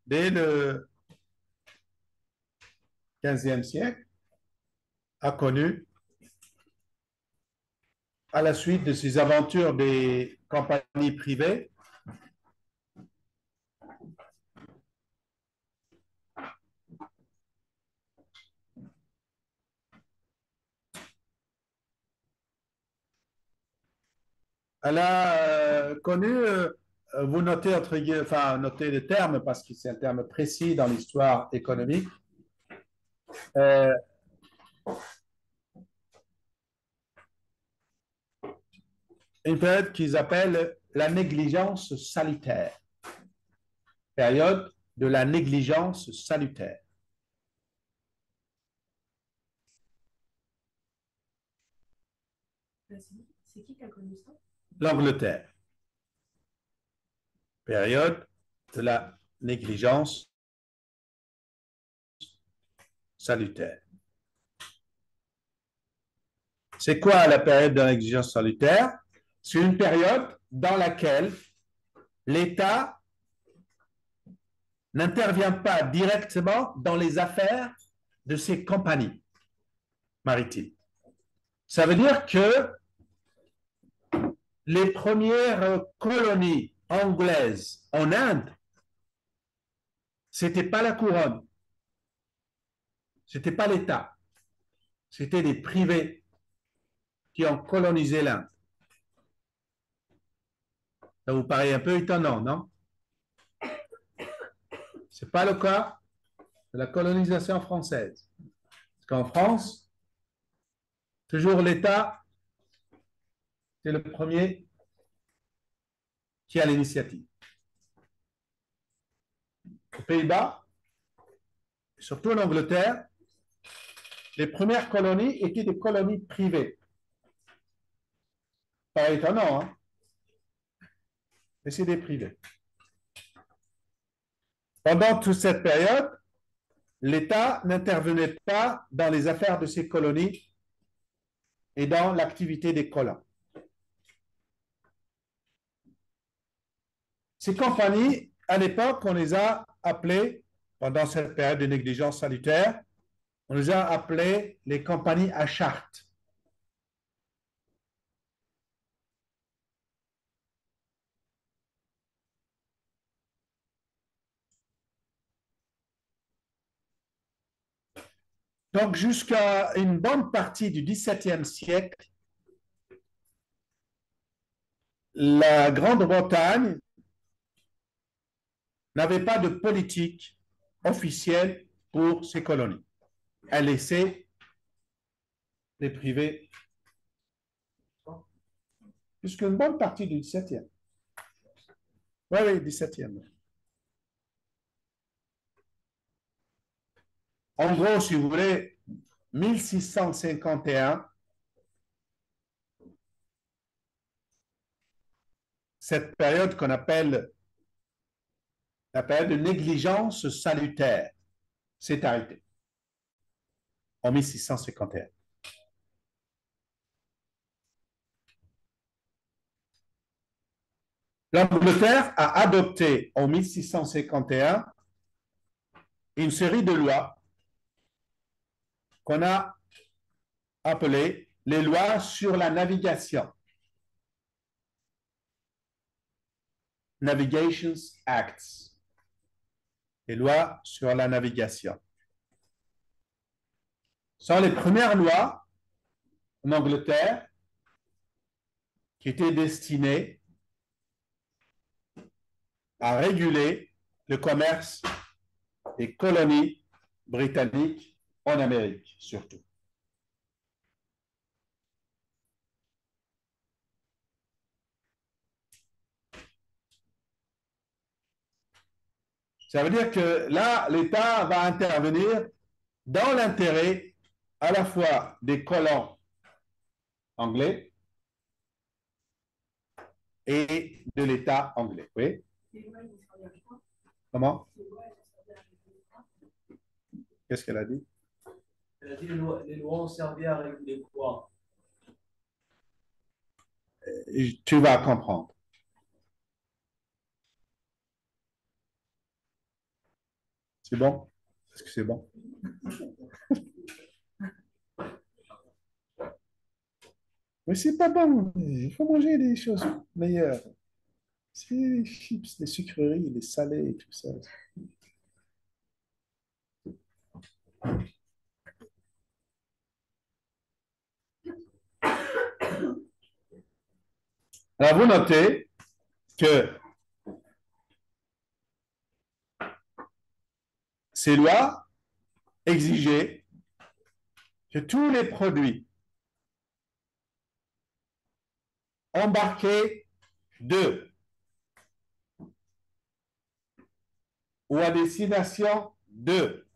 dès le XVe siècle, a connu, à la suite de ses aventures des compagnies privées, elle a connu vous notez, enfin, notez le terme parce que c'est un terme précis dans l'histoire économique. Euh, une période qu'ils appellent la négligence salutaire. Période de la négligence salutaire. C'est qui a connu ça? L'Angleterre. Période de la négligence salutaire. C'est quoi la période de la négligence salutaire? C'est une période dans laquelle l'État n'intervient pas directement dans les affaires de ses compagnies maritimes. Ça veut dire que les premières colonies anglaises en Inde, c'était pas la couronne, c'était pas l'État, c'était des privés qui ont colonisé l'Inde. Ça vous paraît un peu étonnant, non? Ce n'est pas le cas de la colonisation française. Parce qu'en France, toujours l'État, c'est le premier qui a l'initiative. Aux Pays-Bas, et surtout en Angleterre, les premières colonies étaient des colonies privées. Pas étonnant, hein? Mais c'est des privés. Pendant toute cette période, l'État n'intervenait pas dans les affaires de ces colonies et dans l'activité des colons. Ces compagnies, à l'époque, on les a appelées, pendant cette période de négligence salutaire, on les a appelées les compagnies à charte. Donc, jusqu'à une bonne partie du XVIIe siècle, la Grande-Bretagne n'avait pas de politique officielle pour ses colonies. Elle laissait les privés jusqu'à une bonne partie du XVIIe. Oui, oui, XVIIe. En gros, si vous voulez, 1651, cette période qu'on appelle la période de négligence salutaire s'est arrêtée en 1651. L'Angleterre a adopté en 1651 une série de lois qu'on a appelées les lois sur la navigation. Navigations Acts. Les lois sur la navigation. Ce sont les premières lois en Angleterre qui étaient destinées à réguler le commerce des colonies britanniques en Amérique, surtout. Ça veut dire que là, l'État va intervenir dans l'intérêt à la fois des colons anglais et de l'État anglais. Oui? Comment? Qu'est-ce qu'elle a dit? Elle a dit les lois ont servi à réguler quoi? Tu vas comprendre. C'est bon? Est-ce que c'est bon? Mais c'est pas bon. Il faut manger des choses meilleures. C'est les chips, les sucreries, les salés et tout ça. Alors, vous notez que ces lois exigeaient que tous les produits embarqués de ou à destination de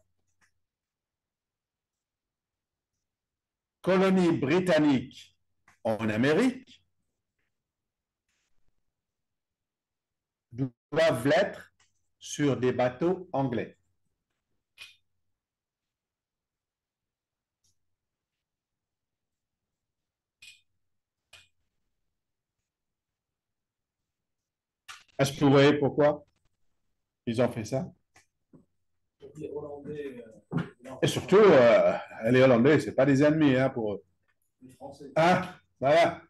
colonies britanniques en Amérique doivent l'être sur des bateaux anglais. Est-ce que vous voyez pourquoi ils ont fait ça? Les Hollandais, Et surtout, les Hollandais, ce pas des ennemis hein, pour eux. les Français. Ah, voilà.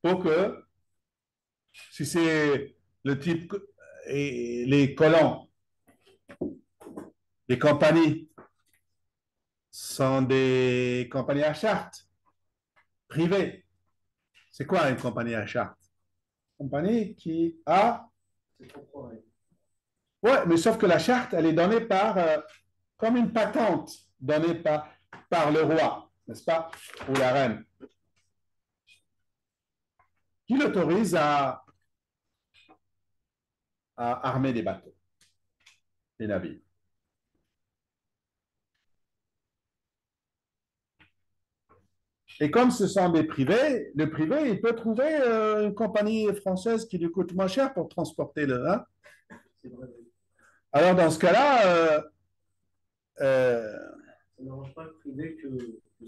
Pour que, si c'est le type et les colons, les compagnies sont des compagnies à charte privées. C'est quoi une compagnie à charte? Une compagnie qui a... C'est trop pareil. Ouais, mais sauf que la charte, elle est donnée par, comme une patente donnée par le roi, n'est-ce pas? Ou la reine, qui l'autorise à armer des bateaux, des navires. Et comme ce sont des privés, le privé, il peut trouver une compagnie française qui lui coûte moins cher pour transporter le. Hein? C'est vrai. Alors, dans ce cas-là, Ça n'arrange pas le privé que.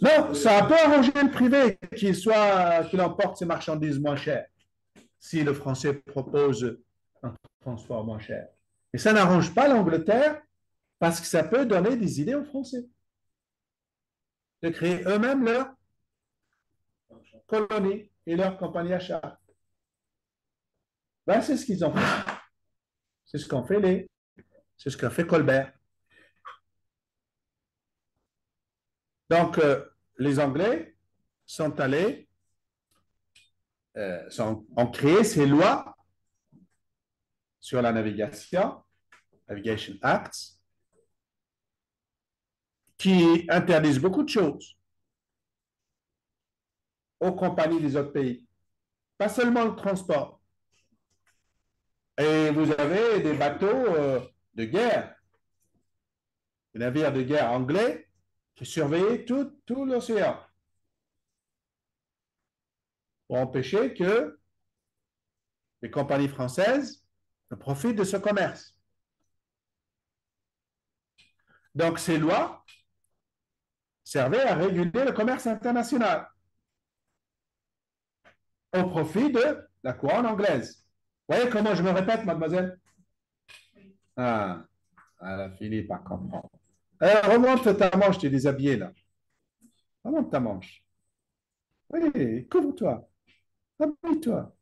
non, ça peut arranger le privé qu'il emporte ses marchandises moins chères si le français propose un transport moins cher. Et ça n'arrange pas l'Angleterre parce que ça peut donner des idées aux Français de créer eux-mêmes leur colonie et leur compagnie à char. Ben, c'est ce qu'ils ont fait. C'est ce qu'ont fait c'est ce qu'a fait Colbert. Donc, les Anglais sont allés, ont créé ces lois sur la navigation, Navigation Acts, qui interdisent beaucoup de choses aux compagnies des autres pays. Pas seulement le transport. Et vous avez des bateaux de guerre, des navires de guerre anglais qui surveillaient tout l'océan pour empêcher que les compagnies françaises ne profitent de ce commerce. Donc, ces lois servaient à réguler le commerce international au profit de la couronne anglaise. Vous voyez comment je me répète, mademoiselle? Ah, elle a fini par comprendre. Alors, remonte ta manche, tu es déshabillé là. Remonte ta manche. Oui, couvre-toi. Habille-toi.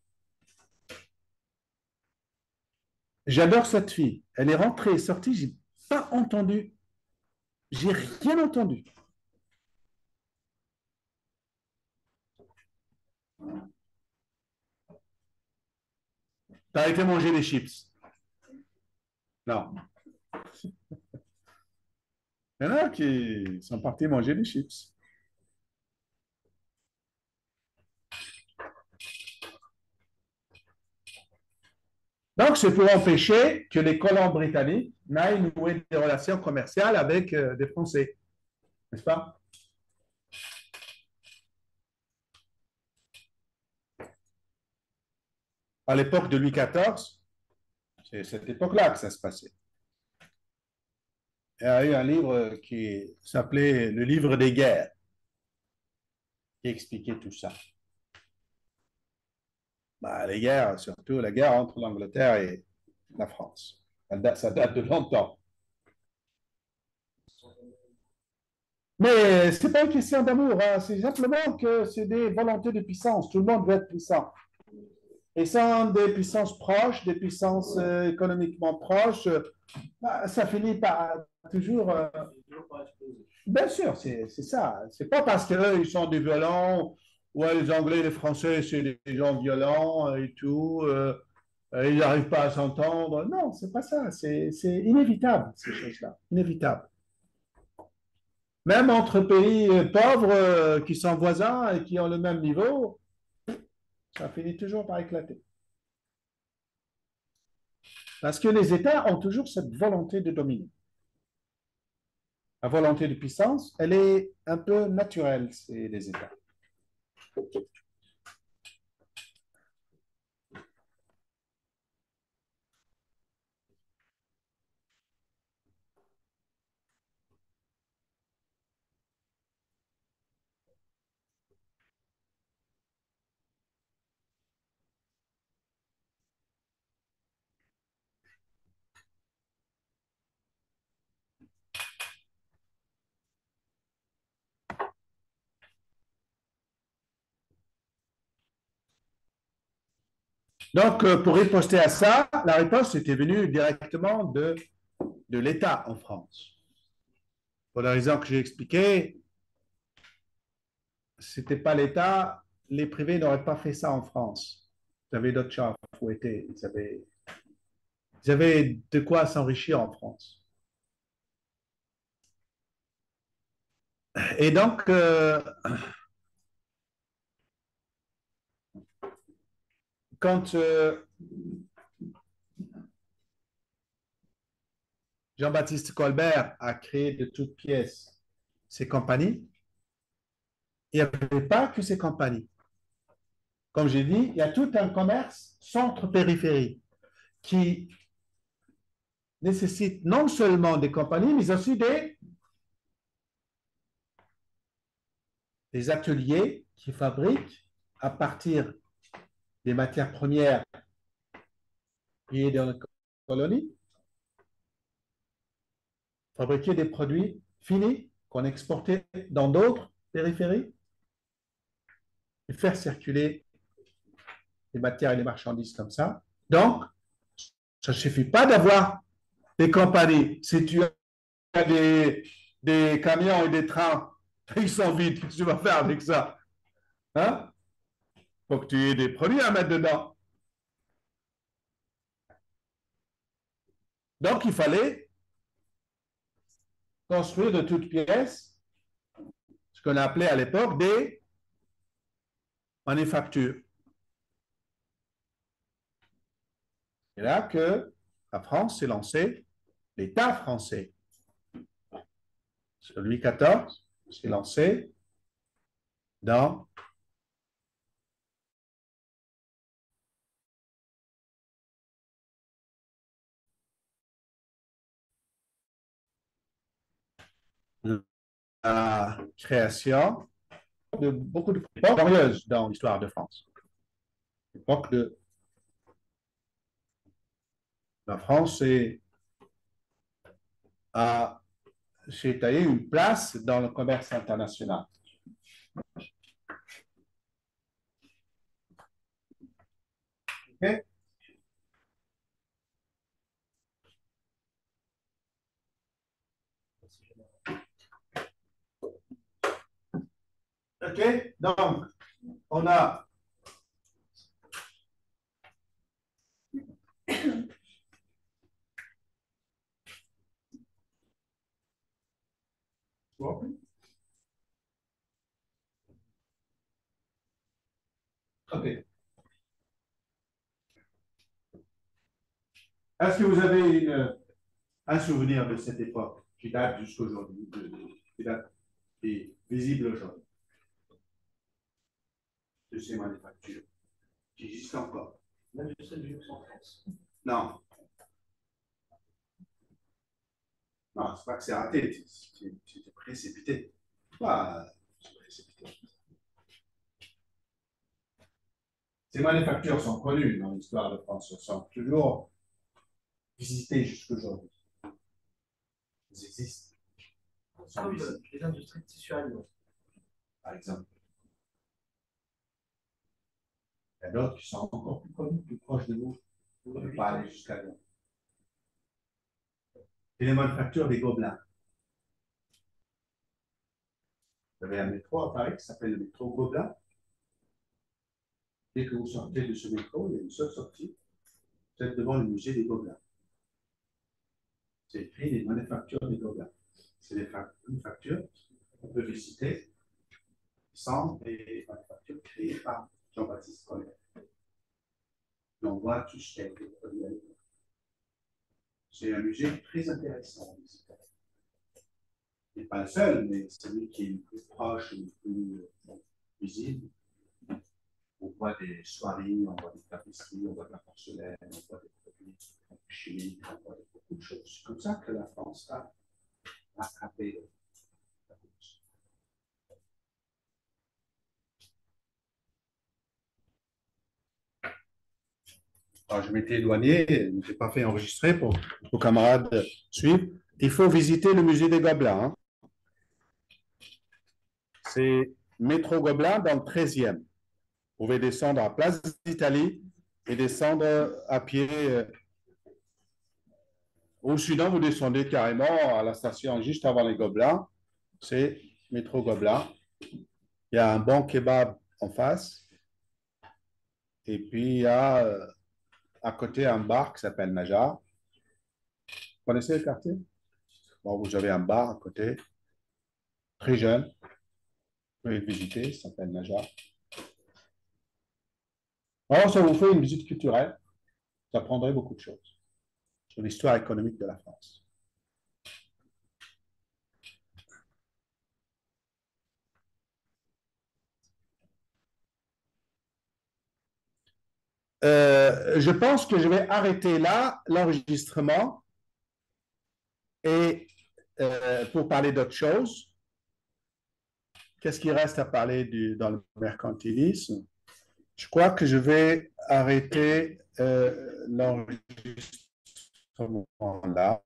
J'adore cette fille. Elle est rentrée et sortie, j'ai pas entendu. J'ai rien entendu. T'as été manger des chips. Non. Il y en a qui sont partis manger des chips. Donc, c'est pour empêcher que les colons britanniques n'aillent nouer des relations commerciales avec des Français. N'est-ce pas? À l'époque de Louis XIV, c'est cette époque-là que ça se passait. Il y a eu un livre qui s'appelait Le livre des guerres, qui expliquait tout ça. Bah, les guerres, surtout la guerre entre l'Angleterre et la France. Ça date de longtemps. Mais ce n'est pas une question d'amour, hein. C'est simplement que c'est des volontés de puissance. Tout le monde veut être puissant. Et sans des puissances proches, des puissances économiquement proches, bah, ça finit par toujours. Bien sûr, c'est ça. C'est pas parce qu'eux, ils sont des violents, ouais, les Anglais, les Français, c'est des gens violents et tout. ils n'arrivent pas à s'entendre. Non, c'est pas ça. C'est inévitable, ces choses-là. Inévitable. Même entre pays pauvres qui sont voisins et qui ont le même niveau, ça finit toujours par éclater. Parce que les États ont toujours cette volonté de dominer. La volonté de puissance, elle est un peu naturelle, c'est les États. Donc, pour riposter à ça, la réponse était venue directement de l'État en France. Pour la raison que j'ai expliquée, ce n'était pas l'État, les privés n'auraient pas fait ça en France. Ils avaient d'autres chats à fouetter, ils avaient de quoi s'enrichir en France. Et donc, quand Jean-Baptiste Colbert a créé de toutes pièces ces compagnies, il n'y avait pas que ces compagnies. Comme j'ai dit, il y a tout un commerce centre-périphérie qui nécessite non seulement des compagnies, mais aussi des ateliers qui fabriquent à partir des matières premières liées dans la colonie, fabriquer des produits finis qu'on exportait dans d'autres périphéries et faire circuler les matières et les marchandises comme ça. Donc, ça ne suffit pas d'avoir des compagnies. Si tu as des camions et des trains, ils sont vides, qu'est-ce que tu vas faire avec ça? Hein? Il faut que tu aies des produits à mettre dedans. Donc, il fallait construire de toutes pièces ce qu'on appelait à l'époque des manufactures. C'est là que la France s'est lancée, l'État français, Louis XIV, s'est lancé dans la création de beaucoup de époques glorieuses dans l'histoire de France. L'époque de la France s'est taillé une place dans le commerce international. OK? OK? Donc, on a OK. Est-ce que vous avez un souvenir de cette époque qui date jusqu'à aujourd'hui, qui date et visible aujourd'hui, de ces manufactures qui existent encore? L'industrie du luxe en France. Non. Non, c'est pas que c'est raté, c'est précipité. Pas précipité. Ces manufactures sont connues dans l'histoire de France, elles sont toujours visitées jusqu'aujourd'hui. Elles existent. Elles sont Comme visibles, les industries de tissu à Lyon. par exemple. Il y a d'autres qui sont encore plus connues, plus proches de nous. On ne peut pas aller jusqu'à nous. Et les manufactures des Gobelins. Vous avez un métro à Paris qui s'appelle le métro Gobelin. Dès que vous sortez de ce métro, il y a une seule sortie. Vous êtes devant le musée des Gobelins. C'est écrit les manufactures des Gobelins. C'est des manufactures qu'on peut visiter sans des manufactures créées par Jean-Baptiste Collet. On voit tout ce qui a été produit à l'époque. C'est un musée très intéressant à visiter. Il n'est pas le seul, mais celui qui est le plus proche et le plus visible. On voit des soieries, on voit des tapisseries, on voit de la porcelaine, on voit des produits chimiques, on voit beaucoup de choses. C'est comme ça que la France a attrapé la bourse. Alors, je m'étais éloigné, je n'ai pas fait enregistrer pour vos camarades suivre. Il faut visiter le musée des Gobelins. Hein. C'est métro Gobelin dans le 13e. Vous pouvez descendre à Place d'Italie et descendre à pied. Ou sinon, vous descendez carrément à la station juste avant les Gobelins. C'est métro Gobelin. Il y a un bon kebab en face. Et puis, il y a à côté un bar qui s'appelle Najar. Vous connaissez le quartier? Bon, vous avez un bar à côté, très jeune. Vous pouvez le visiter, ça s'appelle Najar. Alors, ça vous fait une visite culturelle. Vous apprendrez beaucoup de choses sur l'histoire économique de la France. Je pense que je vais arrêter là l'enregistrement et pour parler d'autre chose. Qu'est-ce qui reste à parler dans le mercantilisme? Je crois que je vais arrêter l'enregistrement là.